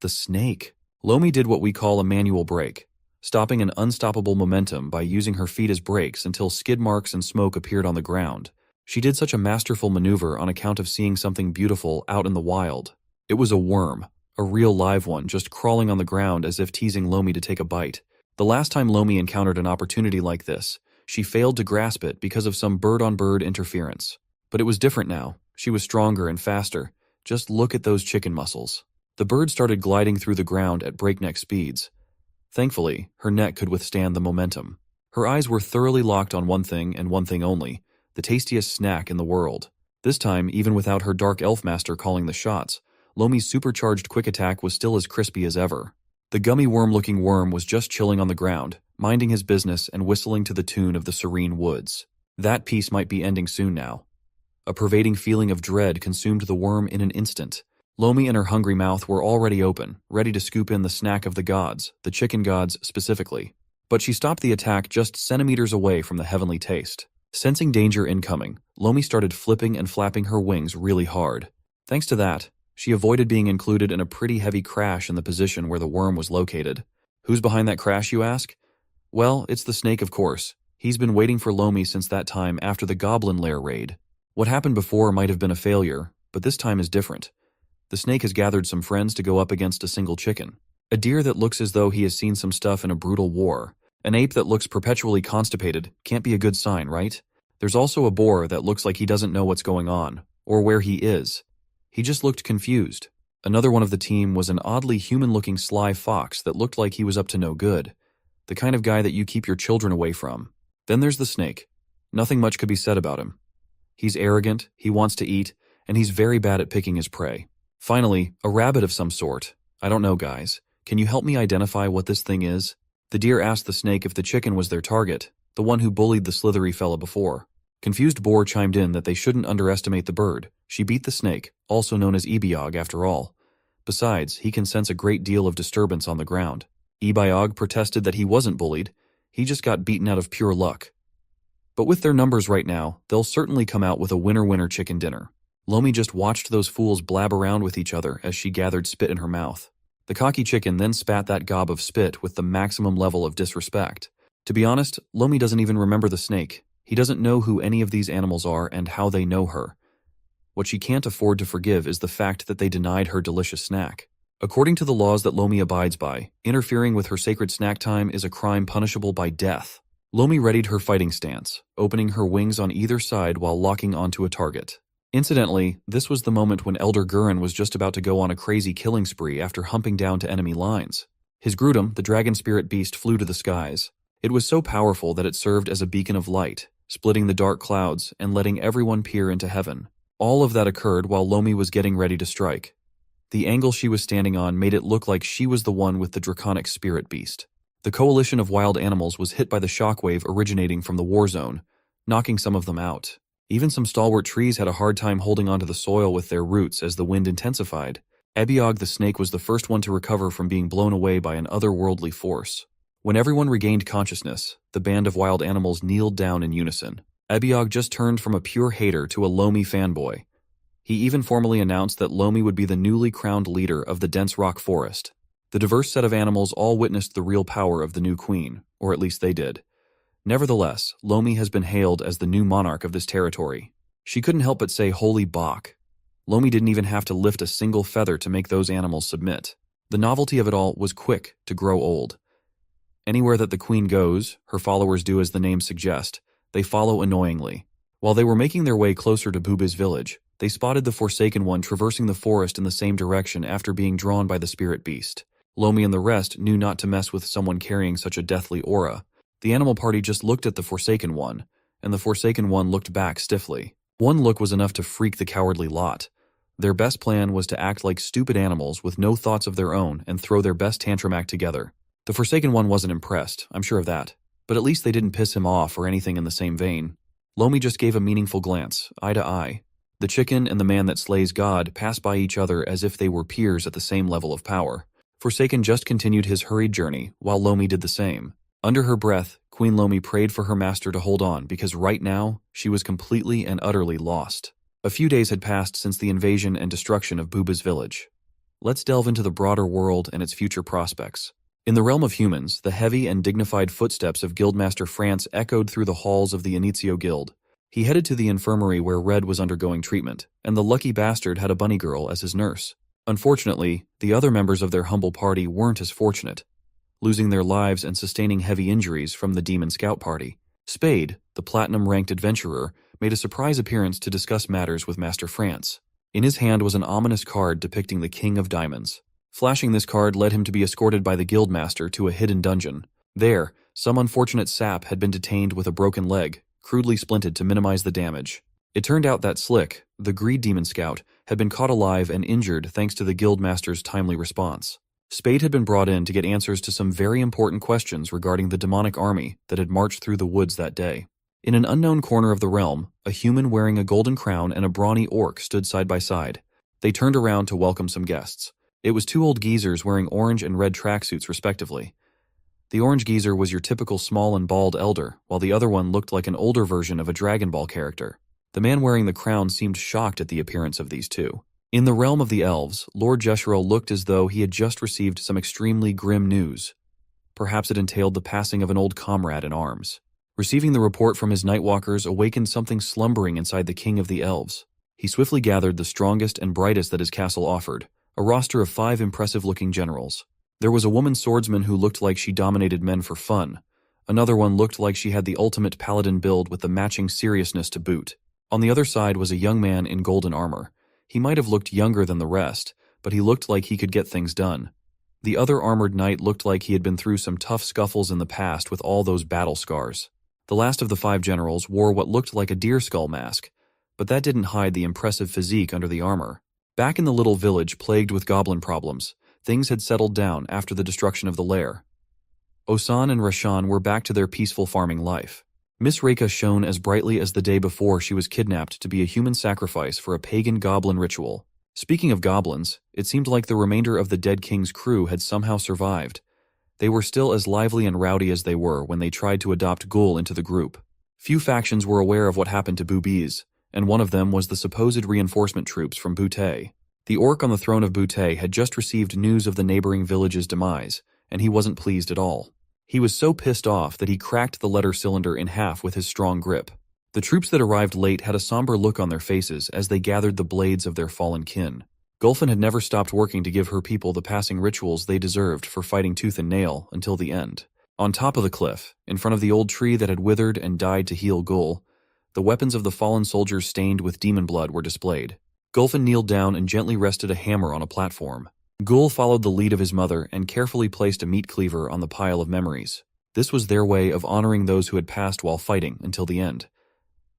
The snake. Lomi did what we call a manual brake, stopping an unstoppable momentum by using her feet as brakes until skid marks and smoke appeared on the ground. She did such a masterful maneuver on account of seeing something beautiful out in the wild. It was a worm, a real live one, just crawling on the ground as if teasing Lomi to take a bite. The last time Lomi encountered an opportunity like this, she failed to grasp it because of some bird-on-bird interference. But it was different now. She was stronger and faster. Just look at those chicken muscles. The bird started gliding through the ground at breakneck speeds. Thankfully, her neck could withstand the momentum. Her eyes were thoroughly locked on one thing and one thing only, the tastiest snack in the world. This time, even without her dark elf master calling the shots, Lomi's supercharged quick attack was still as crispy as ever. The gummy worm-looking worm was just chilling on the ground, minding his business and whistling to the tune of the serene woods. That piece might be ending soon now. A pervading feeling of dread consumed the worm in an instant. Lomi and her hungry mouth were already open, ready to scoop in the snack of the gods, the chicken gods specifically. But she stopped the attack just centimeters away from the heavenly taste. Sensing danger incoming, Lomi started flipping and flapping her wings really hard. Thanks to that, she avoided being included in a pretty heavy crash in the position where the worm was located. Who's behind that crash, you ask? Well, it's the snake, of course. He's been waiting for Lomi since that time after the goblin lair raid. What happened before might have been a failure, but this time is different. The snake has gathered some friends to go up against a single chicken. A deer that looks as though he has seen some stuff in a brutal war. An ape that looks perpetually constipated can't be a good sign, right? There's also a boar that looks like he doesn't know what's going on, or where he is. He just looked confused. Another one of the team was an oddly human-looking sly fox that looked like he was up to no good. The kind of guy that you keep your children away from. Then there's the snake. Nothing much could be said about him. He's arrogant, he wants to eat, and he's very bad at picking his prey. Finally, a rabbit of some sort. I don't know, guys. Can you help me identify what this thing is? The deer asked the snake if the chicken was their target, the one who bullied the slithery fella before. Confused boar chimed in that they shouldn't underestimate the bird. She beat the snake, also known as Ebiog after all. Besides, he can sense a great deal of disturbance on the ground. Ebiog protested that he wasn't bullied, he just got beaten out of pure luck. But with their numbers right now, they'll certainly come out with a winner-winner chicken dinner. Lomi just watched those fools blab around with each other as she gathered spit in her mouth. The cocky chicken then spat that gob of spit with the maximum level of disrespect. To be honest, Lomi doesn't even remember the snake. He doesn't know who any of these animals are and how they know her. What she can't afford to forgive is the fact that they denied her delicious snack. According to the laws that Lomi abides by, interfering with her sacred snack time is a crime punishable by death. Lomi readied her fighting stance, opening her wings on either side while locking onto a target. Incidentally, this was the moment when Elder Gurren was just about to go on a crazy killing spree after humping down to enemy lines. His Grudem, the dragon spirit beast, flew to the skies. It was so powerful that it served as a beacon of light, splitting the dark clouds and letting everyone peer into heaven. All of that occurred while Lomi was getting ready to strike. The angle she was standing on made it look like she was the one with the draconic spirit beast. The coalition of wild animals was hit by the shockwave originating from the war zone, knocking some of them out. Even some stalwart trees had a hard time holding onto the soil with their roots as the wind intensified. Ebiog the snake was the first one to recover from being blown away by an otherworldly force. When everyone regained consciousness, the band of wild animals kneeled down in unison. Ebiog just turned from a pure hater to a Lomi fanboy. He even formally announced that Lomi would be the newly crowned leader of the dense rock forest. The diverse set of animals all witnessed the real power of the new queen, or at least they did. Nevertheless, Lomi has been hailed as the new monarch of this territory. She couldn't help but say holy bok. Lomi didn't even have to lift a single feather to make those animals submit. The novelty of it all was quick to grow old. Anywhere that the queen goes, her followers do as the name suggests, they follow annoyingly. While they were making their way closer to Buba's village, they spotted the Forsaken One traversing the forest in the same direction after being drawn by the spirit beast. Lomi and the rest knew not to mess with someone carrying such a deathly aura. The animal party just looked at the Forsaken One, and the Forsaken One looked back stiffly. One look was enough to freak the cowardly lot. Their best plan was to act like stupid animals with no thoughts of their own and throw their best tantrum act together. The Forsaken One wasn't impressed, I'm sure of that, but at least they didn't piss him off or anything in the same vein. Lomi just gave a meaningful glance, eye to eye. The chicken and the man that slays God passed by each other as if they were peers at the same level of power. Forsaken just continued his hurried journey, while Lomi did the same. Under her breath, Queen Lomi prayed for her master to hold on because right now, she was completely and utterly lost. A few days had passed since the invasion and destruction of Buba's village. Let's delve into the broader world and its future prospects. In the realm of humans, the heavy and dignified footsteps of Guildmaster France echoed through the halls of the Initio Guild. He headed to the infirmary where Red was undergoing treatment, and the lucky bastard had a bunny girl as his nurse. Unfortunately, the other members of their humble party weren't as fortunate, losing their lives and sustaining heavy injuries from the Demon Scout Party. Spade, the platinum-ranked adventurer, made a surprise appearance to discuss matters with Master France. In his hand was an ominous card depicting the King of Diamonds. Flashing this card led him to be escorted by the guildmaster to a hidden dungeon. There, some unfortunate sap had been detained with a broken leg, crudely splinted to minimize the damage. It turned out that Slick, the greed demon scout, had been caught alive and injured thanks to the guildmaster's timely response. Spade had been brought in to get answers to some very important questions regarding the demonic army that had marched through the woods that day. In an unknown corner of the realm, a human wearing a golden crown and a brawny orc stood side by side. They turned around to welcome some guests. It was two old geezers wearing orange and red tracksuits respectively. The orange geezer was your typical small and bald elder, while the other one looked like an older version of a Dragon Ball character. The man wearing the crown seemed shocked at the appearance of these two. In the realm of the elves, Lord Jesherel looked as though he had just received some extremely grim news. Perhaps it entailed the passing of an old comrade in arms. Receiving the report from his Nightwalkers awakened something slumbering inside the king of the elves. He swiftly gathered the strongest and brightest that his castle offered, a roster of 5 impressive-looking generals. There was a woman swordsman who looked like she dominated men for fun. Another one looked like she had the ultimate paladin build with the matching seriousness to boot. On the other side was a young man in golden armor. He might have looked younger than the rest, but he looked like he could get things done. The other armored knight looked like he had been through some tough scuffles in the past with all those battle scars. The last of the 5 generals wore what looked like a deer skull mask, but that didn't hide the impressive physique under the armor. Back in the little village plagued with goblin problems, things had settled down after the destruction of the lair. Osan and Rashan were back to their peaceful farming life. Miss Reika shone as brightly as the day before she was kidnapped to be a human sacrifice for a pagan goblin ritual. Speaking of goblins, it seemed like the remainder of the dead king's crew had somehow survived. They were still as lively and rowdy as they were when they tried to adopt Ghoul into the group. Few factions were aware of what happened to Boobies, and one of them was the supposed reinforcement troops from Butte. The orc on the throne of Butte had just received news of the neighboring village's demise, and he wasn't pleased at all. He was so pissed off that he cracked the letter cylinder in half with his strong grip. The troops that arrived late had a somber look on their faces as they gathered the blades of their fallen kin. Gulfin had never stopped working to give her people the passing rituals they deserved for fighting tooth and nail until the end. On top of the cliff, in front of the old tree that had withered and died to heal Gul, the weapons of the fallen soldiers stained with demon blood were displayed. Gulfin kneeled down and gently rested a hammer on a platform. Gul followed the lead of his mother and carefully placed a meat cleaver on the pile of memories. This was their way of honoring those who had passed while fighting until the end.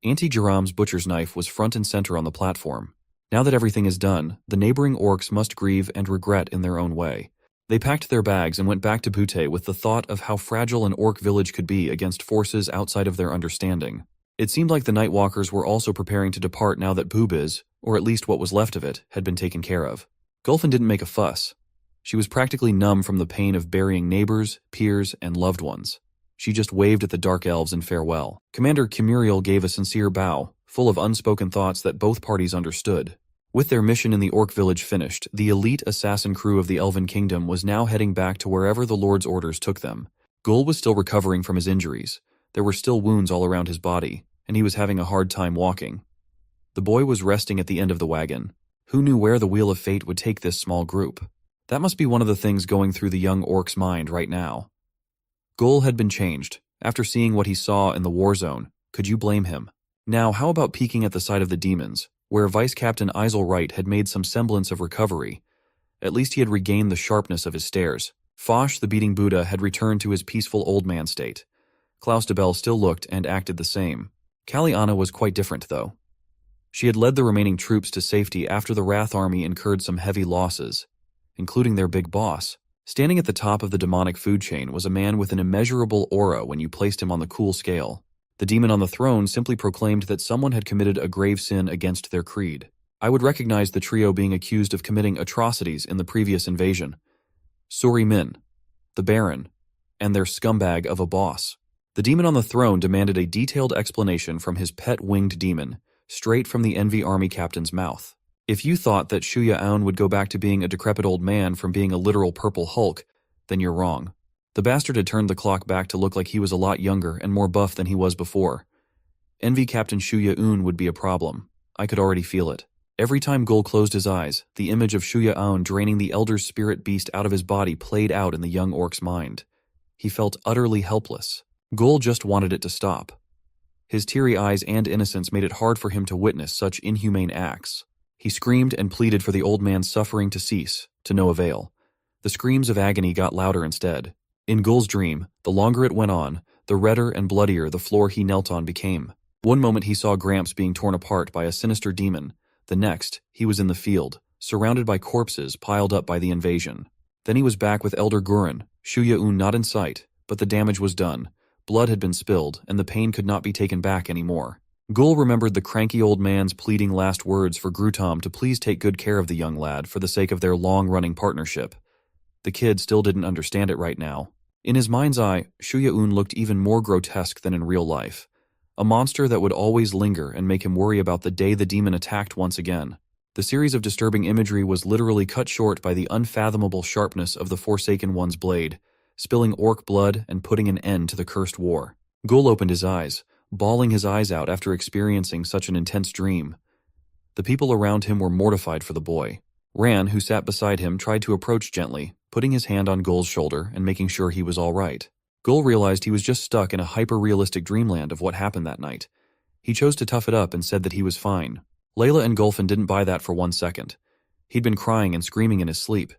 Auntie Jeram's butcher's knife was front and center on the platform. Now that everything is done, the neighboring orcs must grieve and regret in their own way. They packed their bags and went back to Butte with the thought of how fragile an orc village could be against forces outside of their understanding. It seemed like the Nightwalkers were also preparing to depart now that Boobiz, or at least what was left of it, had been taken care of. Gulfin didn't make a fuss. She was practically numb from the pain of burying neighbors, peers, and loved ones. She just waved at the Dark Elves in farewell. Commander Kimuriel gave a sincere bow, full of unspoken thoughts that both parties understood. With their mission in the Orc village finished, the elite assassin crew of the Elven Kingdom was now heading back to wherever the Lord's orders took them. Gul was still recovering from his injuries. There were still wounds all around his body, and he was having a hard time walking. The boy was resting at the end of the wagon. Who knew where the Wheel of Fate would take this small group? That must be one of the things going through the young orc's mind right now. Gul had been changed. After seeing what he saw in the war zone, could you blame him? Now, how about peeking at the side of the demons, where Vice Captain Isel Wright had made some semblance of recovery? At least he had regained the sharpness of his stares. Foch, the beating Buddha, had returned to his peaceful old man state. Klaus de Bell still looked and acted the same. Kaliana was quite different, though. She had led the remaining troops to safety after the Wrath army incurred some heavy losses, including their big boss. Standing at the top of the demonic food chain was a man with an immeasurable aura when you placed him on the cool scale. The demon on the throne simply proclaimed that someone had committed a grave sin against their creed. I would recognize the trio being accused of committing atrocities in the previous invasion. Suri Min, the Baron, and their scumbag of a boss. The demon on the throne demanded a detailed explanation from his pet winged demon, straight from the Envy Army captain's mouth. If you thought that Shuya Aoun would go back to being a decrepit old man from being a literal purple Hulk, then you're wrong. The bastard had turned the clock back to look like he was a lot younger and more buff than he was before. Envy Captain Shuya Aoun would be a problem. I could already feel it. Every time Gul closed his eyes, the image of Shuya Aoun draining the Elder's spirit beast out of his body played out in the young orc's mind. He felt utterly helpless. Gul just wanted it to stop. His teary eyes and innocence made it hard for him to witness such inhumane acts. He screamed and pleaded for the old man's suffering to cease, to no avail. The screams of agony got louder instead. In Gul's dream, the longer it went on, the redder and bloodier the floor he knelt on became. One moment he saw Gramps being torn apart by a sinister demon. The next, he was in the field, surrounded by corpses piled up by the invasion. Then he was back with Elder Gurren, Shuya-un not in sight, but the damage was done. Blood had been spilled, and the pain could not be taken back anymore. Gul remembered the cranky old man's pleading last words for Grutom to please take good care of the young lad for the sake of their long-running partnership. The kid still didn't understand it right now. In his mind's eye, Shuya-un looked even more grotesque than in real life. A monster that would always linger and make him worry about the day the demon attacked once again. The series of disturbing imagery was literally cut short by the unfathomable sharpness of the Forsaken One's blade, spilling orc blood and putting an end to the cursed war. Gul opened his eyes, bawling his eyes out after experiencing such an intense dream. The people around him were mortified for the boy. Ran, who sat beside him, tried to approach gently, putting his hand on Gul's shoulder and making sure he was all right. Gul realized he was just stuck in a hyper-realistic dreamland of what happened that night. He chose to tough it up and said that he was fine. Layla and Gulfin didn't buy that for 1 second. He'd been crying and screaming in his sleep.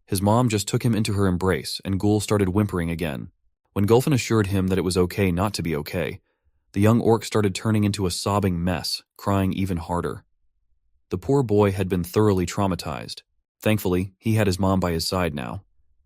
His mom just took him into her embrace, and Gul started whimpering again. When Gulfin assured him that it was okay not to be okay, the young orc started turning into a sobbing mess, crying even harder. The poor boy had been thoroughly traumatized. Thankfully, he had his mom by his side now.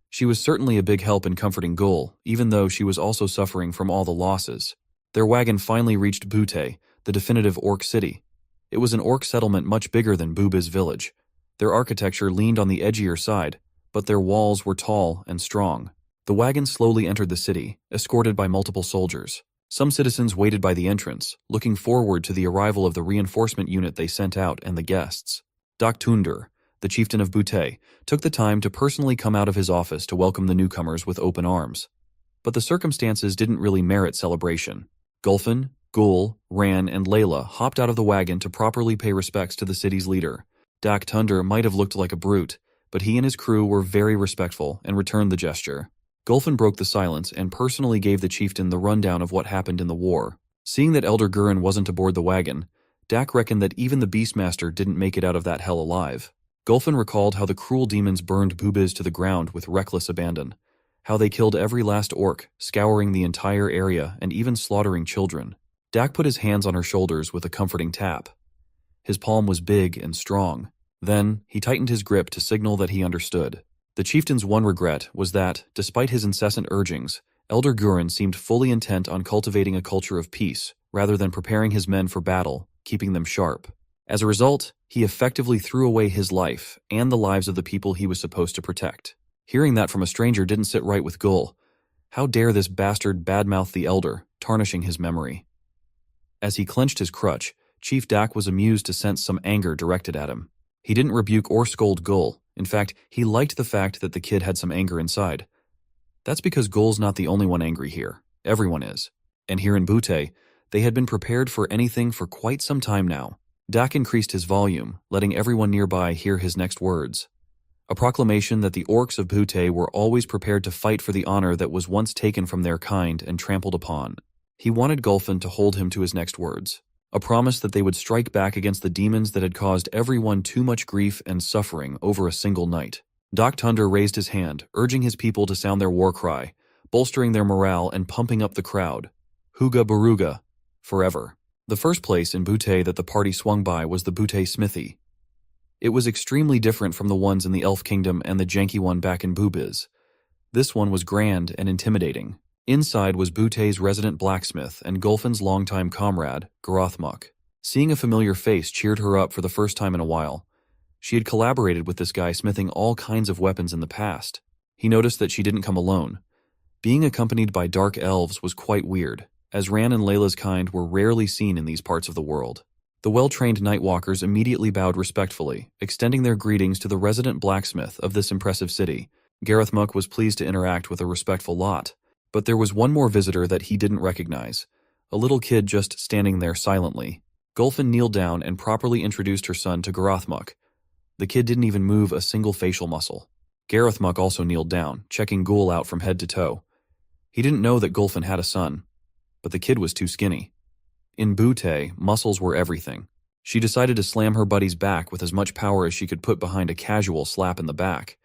She was certainly a big help in comforting Gul, even though she was also suffering from all the losses. Their wagon finally reached Butte, the definitive orc city. It was an orc settlement much bigger than Buba's village. Their architecture leaned on the edgier side, but their walls were tall and strong. The wagon slowly entered the city, escorted by multiple soldiers. Some citizens waited by the entrance, looking forward to the arrival of the reinforcement unit they sent out and the guests. Dak Tunder, the chieftain of Butte, took the time to personally come out of his office to welcome the newcomers with open arms. But the circumstances didn't really merit celebration. Gulfin, Gul, Ran, and Layla hopped out of the wagon to properly pay respects to the city's leader. Dak Tunder might have looked like a brute, but he and his crew were very respectful and returned the gesture. Gulfin broke the silence and personally gave the chieftain the rundown of what happened in the war. Seeing that Elder Gurren wasn't aboard the wagon, Dak reckoned that even the Beastmaster didn't make it out of that hell alive. Gulfin recalled how the cruel demons burned Bubiz to the ground with reckless abandon, how they killed every last orc, scouring the entire area and even slaughtering children. Dak put his hands on her shoulders with a comforting tap. His palm was big and strong. Then, he tightened his grip to signal that he understood. The chieftain's one regret was that, despite his incessant urgings, Elder Gurren seemed fully intent on cultivating a culture of peace, rather than preparing his men for battle, keeping them sharp. As a result, he effectively threw away his life and the lives of the people he was supposed to protect. Hearing that from a stranger didn't sit right with Gul. How dare this bastard badmouth the elder, tarnishing his memory? As he clenched his crutch, Chief Dak was amused to sense some anger directed at him. He didn't rebuke or scold Gul. In fact, he liked the fact that the kid had some anger inside. That's because Gul's not the only one angry here. Everyone is. And here in Butte, they had been prepared for anything for quite some time now. Dak increased his volume, letting everyone nearby hear his next words. A proclamation that the orcs of Butte were always prepared to fight for the honor that was once taken from their kind and trampled upon. He wanted Gulfin to hold him to his next words. A promise that they would strike back against the demons that had caused everyone too much grief and suffering over a single night. Dak Tunder raised his hand, urging his people to sound their war cry, bolstering their morale and pumping up the crowd. Huga Baruga, forever. The first place in Butte that the party swung by was the Butte Smithy. It was extremely different from the ones in the Elf Kingdom and the janky one back in Bubiz. This one was grand and intimidating. Inside was Butte's resident blacksmith and Gulfin's longtime comrade, Garothmuk. Seeing a familiar face cheered her up for the first time in a while. She had collaborated with this guy smithing all kinds of weapons in the past. He noticed that she didn't come alone. Being accompanied by dark elves was quite weird, as Ran and Layla's kind were rarely seen in these parts of the world. The well-trained Nightwalkers immediately bowed respectfully, extending their greetings to the resident blacksmith of this impressive city. Garothmuk was pleased to interact with a respectful lot. But there was one more visitor that he didn't recognize, a little kid just standing there silently. Gulfin kneeled down and properly introduced her son to Garothmuk. The kid didn't even move a single facial muscle. Garothmuk also kneeled down, checking Gul out from head to toe. He didn't know that Gulfin had a son, but the kid was too skinny. In Butte, muscles were everything. She decided to slam her buddy's back with as much power as she could put behind a casual slap in the back.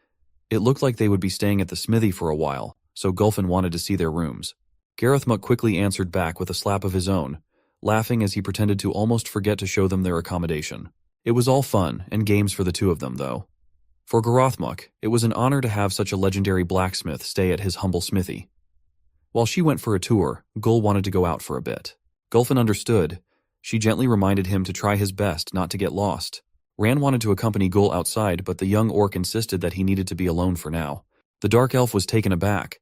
It looked like they would be staying at the smithy for a while, so Gulfin wanted to see their rooms. Gareth Muck quickly answered back with a slap of his own, laughing as he pretended to almost forget to show them their accommodation. It was all fun and games for the two of them, though. For Gorothmuck, it was an honor to have such a legendary blacksmith stay at his humble smithy. While she went for a tour, Gul wanted to go out for a bit. Gulfin understood. She gently reminded him to try his best not to get lost. Ran wanted to accompany Gul outside, but the young orc insisted that he needed to be alone for now. The dark elf was taken aback.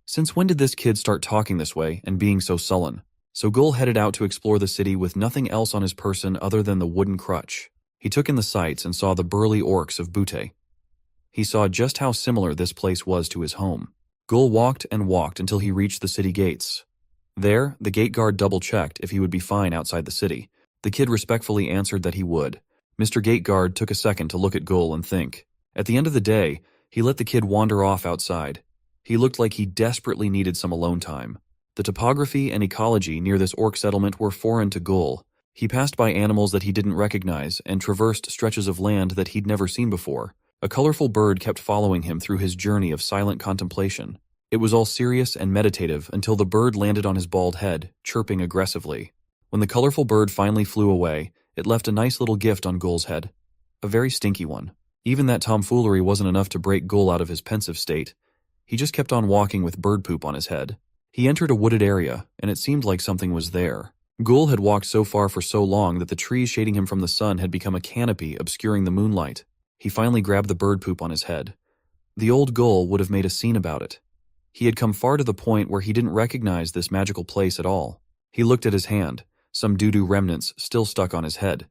Since when did this kid start talking this way and being so sullen? So Gul headed out to explore the city with nothing else on his person other than the wooden crutch. He took in the sights and saw the burly orcs of Butte. He saw just how similar this place was to his home. Gul walked and walked until he reached the city gates. There, the gate guard double-checked if he would be fine outside the city. The kid respectfully answered that he would. Mr. Gate Guard took a second to look at Gul and think. At the end of the day, he let the kid wander off outside. He looked like he desperately needed some alone time. The topography and ecology near this orc settlement were foreign to Gul. He passed by animals that he didn't recognize and traversed stretches of land that he'd never seen before. A colorful bird kept following him through his journey of silent contemplation. It was all serious and meditative until the bird landed on his bald head, chirping aggressively. When the colorful bird finally flew away, it left a nice little gift on Gul's head. A very stinky one. Even that tomfoolery wasn't enough to break Gul out of his pensive state. He just kept on walking with bird poop on his head. He entered a wooded area, and it seemed like something was there. Gul had walked so far for so long that the trees shading him from the sun had become a canopy obscuring the moonlight. He finally grabbed the bird poop on his head. The old Gul would have made a scene about it. He had come far to the point where he didn't recognize this magical place at all. He looked at his hand, some doo-doo remnants still stuck on his head.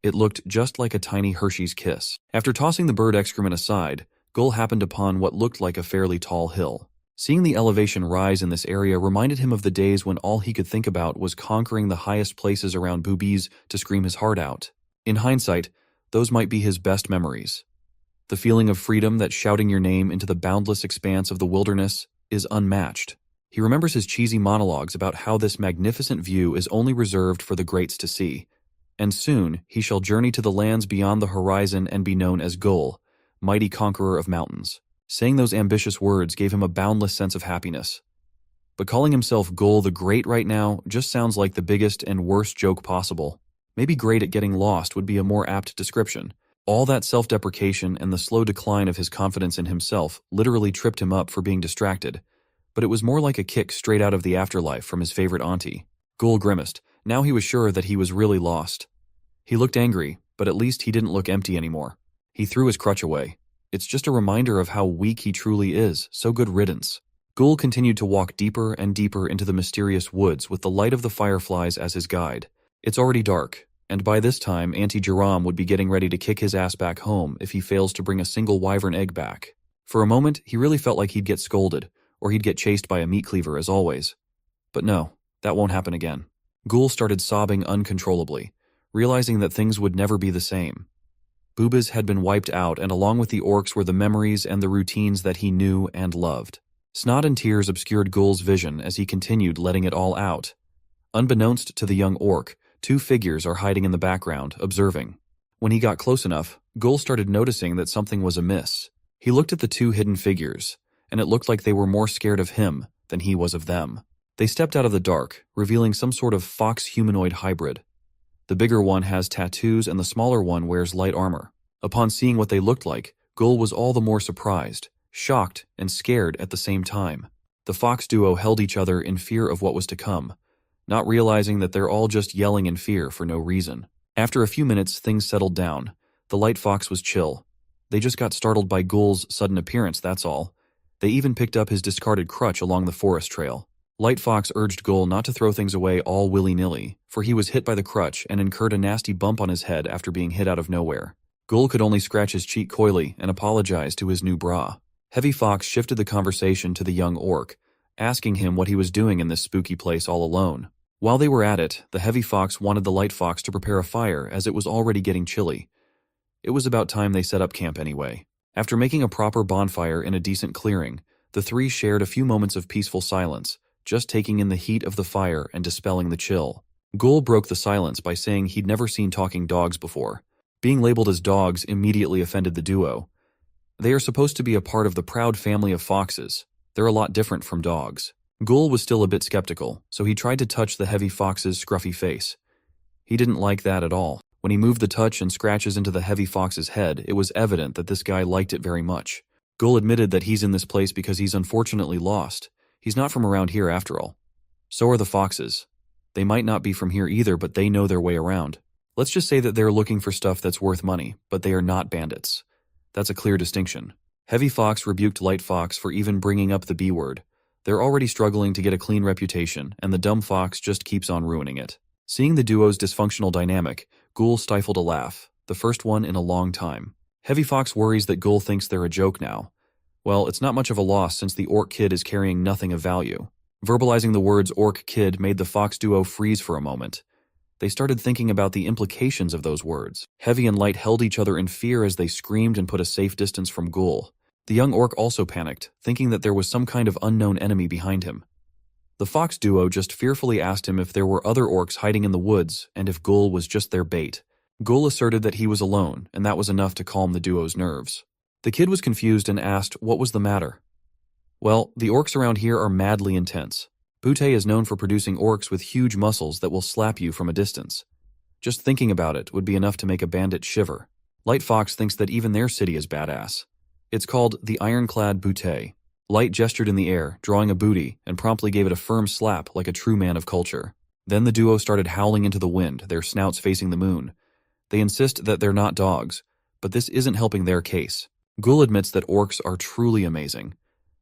It looked just like a tiny Hershey's kiss. After tossing the bird excrement aside, Gul happened upon what looked like a fairly tall hill. Seeing the elevation rise in this area reminded him of the days when all he could think about was conquering the highest places around Boobies to scream his heart out. In hindsight, those might be his best memories. The feeling of freedom that shouting your name into the boundless expanse of the wilderness is unmatched. He remembers his cheesy monologues about how this magnificent view is only reserved for the greats to see, and soon he shall journey to the lands beyond the horizon and be known as Gul, mighty conqueror of mountains. Saying those ambitious words gave him a boundless sense of happiness. But calling himself Gul the Great right now just sounds like the biggest and worst joke possible. Maybe great at getting lost would be a more apt description. All that self-deprecation and the slow decline of his confidence in himself literally tripped him up for being distracted. But it was more like a kick straight out of the afterlife from his favorite auntie. Gul grimaced. Now he was sure that he was really lost. He looked angry, but at least he didn't look empty anymore. He threw his crutch away. It's just a reminder of how weak he truly is, so good riddance. Gul continued to walk deeper and deeper into the mysterious woods with the light of the fireflies as his guide. It's already dark, and by this time Auntie Jerome would be getting ready to kick his ass back home if he fails to bring a single wyvern egg back. For a moment, he really felt like he'd get scolded, or he'd get chased by a meat cleaver as always. But no, that won't happen again. Gul started sobbing uncontrollably, realizing that things would never be the same. Boobas had been wiped out, and along with the orcs were the memories and the routines that he knew and loved. Snot and tears obscured Gul's vision as he continued letting it all out. Unbeknownst to the young orc, two figures are hiding in the background, observing. When he got close enough, Gul started noticing that something was amiss. He looked at the two hidden figures, and it looked like they were more scared of him than he was of them. They stepped out of the dark, revealing some sort of fox-humanoid hybrid. The bigger one has tattoos and the smaller one wears light armor. Upon seeing what they looked like, Gul was all the more surprised, shocked, and scared at the same time. The fox duo held each other in fear of what was to come, not realizing that they're all just yelling in fear for no reason. After a few minutes, things settled down. The light fox was chill. They just got startled by Gul's sudden appearance, that's all. They even picked up his discarded crutch along the forest trail. Light Fox urged Gul not to throw things away all willy-nilly, for he was hit by the crutch and incurred a nasty bump on his head after being hit out of nowhere. Gul could only scratch his cheek coyly and apologize to his new bra. Heavy Fox shifted the conversation to the young orc, asking him what he was doing in this spooky place all alone. While they were at it, the Heavy Fox wanted the Light Fox to prepare a fire as it was already getting chilly. It was about time they set up camp anyway. After making a proper bonfire in a decent clearing, the three shared a few moments of peaceful silence, just taking in the heat of the fire and dispelling the chill. Ghoul broke the silence by saying he'd never seen talking dogs before. Being labeled as dogs immediately offended the duo. They are supposed to be a part of the proud family of foxes. They're a lot different from dogs. Ghoul was still a bit skeptical, so he tried to touch the heavy fox's scruffy face. He didn't like that at all. When he moved the touch and scratches into the heavy fox's head, it was evident that this guy liked it very much. Ghoul admitted that he's in this place because he's unfortunately lost. He's not from around here after all. So are the foxes. They might not be from here either, but they know their way around. Let's just say that they're looking for stuff that's worth money, but they are not bandits. That's a clear distinction. Heavy Fox rebuked Light Fox for even bringing up the B word. They're already struggling to get a clean reputation, and the dumb fox just keeps on ruining it. Seeing the duo's dysfunctional dynamic, Ghoul stifled a laugh, the first one in a long time. Heavy Fox worries that Ghoul thinks they're a joke now. Well, it's not much of a loss since the Orc Kid is carrying nothing of value. Verbalizing the words Orc Kid made the Fox duo freeze for a moment. They started thinking about the implications of those words. Heavy and Light held each other in fear as they screamed and put a safe distance from Ghoul. The young Orc also panicked, thinking that there was some kind of unknown enemy behind him. The Fox duo just fearfully asked him if there were other orcs hiding in the woods and if Ghoul was just their bait. Ghoul asserted that he was alone, and that was enough to calm the duo's nerves. The kid was confused and asked what was the matter. Well, the orcs around here are madly intense. Butte is known for producing orcs with huge muscles that will slap you from a distance. Just thinking about it would be enough to make a bandit shiver. Light Fox thinks that even their city is badass. It's called the Ironclad Butte. Light gestured in the air, drawing a booty, and promptly gave it a firm slap like a true man of culture. Then the duo started howling into the wind, their snouts facing the moon. They insist that they're not dogs, but this isn't helping their case. Ghoul admits that orcs are truly amazing.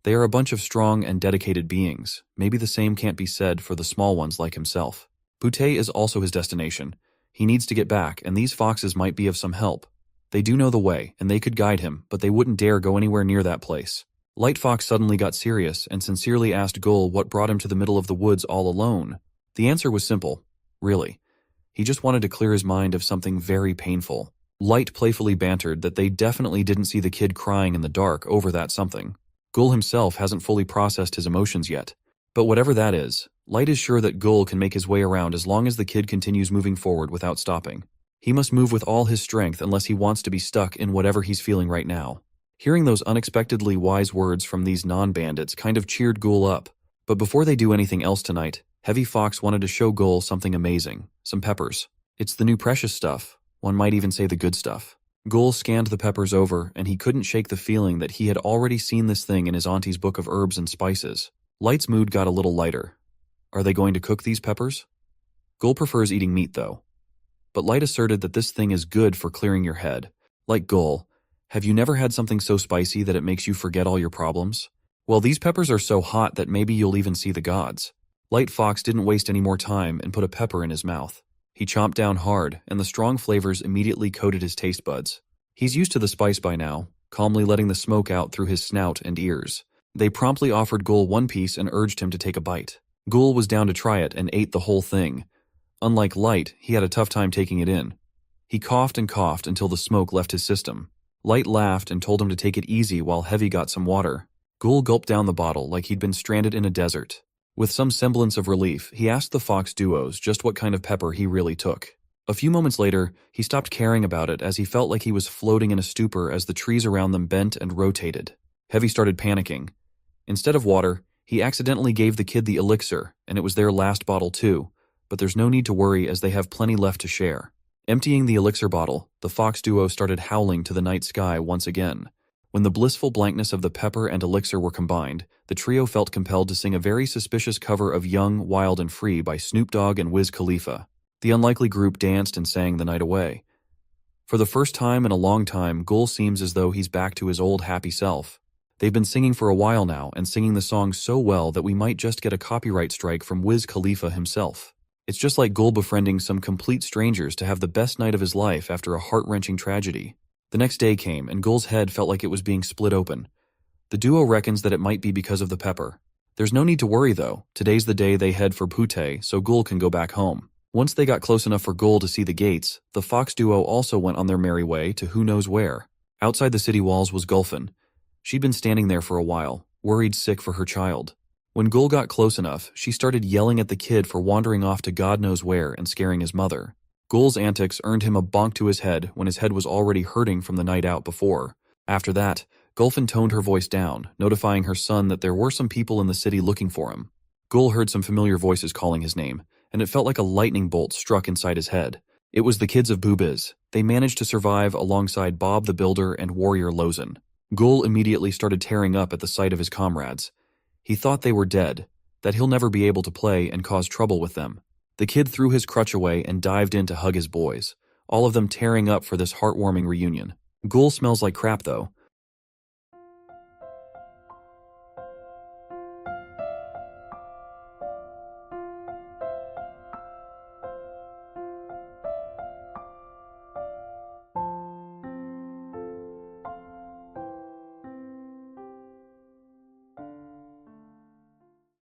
They are a bunch of strong and dedicated beings. Maybe the same can't be said for the small ones like himself. Butte is also his destination. He needs to get back, and these foxes might be of some help. They do know the way, and they could guide him, but they wouldn't dare go anywhere near that place. Light Fox suddenly got serious and sincerely asked Ghoul what brought him to the middle of the woods all alone. The answer was simple. Really. He just wanted to clear his mind of something very painful. Light playfully bantered that they definitely didn't see the kid crying in the dark over that something. Ghoul himself hasn't fully processed his emotions yet. But whatever that is, Light is sure that Ghoul can make his way around as long as the kid continues moving forward without stopping. He must move with all his strength unless he wants to be stuck in whatever he's feeling right now. Hearing those unexpectedly wise words from these non-bandits kind of cheered Ghoul up. But before they do anything else tonight, Heavy Fox wanted to show Ghoul something amazing, some peppers. It's the new precious stuff, one might even say the good stuff. Ghoul scanned the peppers over, and he couldn't shake the feeling that he had already seen this thing in his auntie's book of herbs and spices. Light's mood got a little lighter. Are they going to cook these peppers? Ghoul prefers eating meat, though. But Light asserted that this thing is good for clearing your head. Like Ghoul, have you never had something so spicy that it makes you forget all your problems? Well, these peppers are so hot that maybe you'll even see the gods. Light Fox didn't waste any more time and put a pepper in his mouth. He chomped down hard, and the strong flavors immediately coated his taste buds. He's used to the spice by now, calmly letting the smoke out through his snout and ears. They promptly offered Ghoul one piece and urged him to take a bite. Ghoul was down to try it and ate the whole thing. Unlike Light, he had a tough time taking it in. He coughed and coughed until the smoke left his system. Light laughed and told him to take it easy while Heavy got some water. Ghoul gulped down the bottle like he'd been stranded in a desert. With some semblance of relief, he asked the Fox duos just what kind of pepper he really took. A few moments later, he stopped caring about it as he felt like he was floating in a stupor as the trees around them bent and rotated. Heavy started panicking. Instead of water, he accidentally gave the kid the elixir, and it was their last bottle too, but there's no need to worry as they have plenty left to share. Emptying the elixir bottle, the Fox duo started howling to the night sky once again. When the blissful blankness of the pepper and elixir were combined, the trio felt compelled to sing a very suspicious cover of Young, Wild and Free by Snoop Dogg and Wiz Khalifa. The unlikely group danced and sang the night away. For the first time in a long time, Ghoul seems as though he's back to his old happy self. They've been singing for a while now and singing the song so well that we might just get a copyright strike from Wiz Khalifa himself. It's just like Ghoul befriending some complete strangers to have the best night of his life after a heart-wrenching tragedy. The next day came, and Ghoul's head felt like it was being split open. The duo reckons that it might be because of the pepper. There's no need to worry, though. Today's the day they head for Butte, so Ghoul can go back home. Once they got close enough for Ghoul to see the gates, the Fox duo also went on their merry way to who knows where. Outside the city walls was Gulfin. She'd been standing there for a while, worried sick for her child. When Gul got close enough, she started yelling at the kid for wandering off to God knows where and scaring his mother. Gul's antics earned him a bonk to his head when his head was already hurting from the night out before. After that, Gulfin toned her voice down, notifying her son that there were some people in the city looking for him. Gul heard some familiar voices calling his name, and it felt like a lightning bolt struck inside his head. It was the kids of Boobiz. They managed to survive alongside Bob the Builder and Warrior Lozen. Gul immediately started tearing up at the sight of his comrades. He thought they were dead, that he'll never be able to play and cause trouble with them. The kid threw his crutch away and dived in to hug his boys, all of them tearing up for this heartwarming reunion. Gul smells like crap though.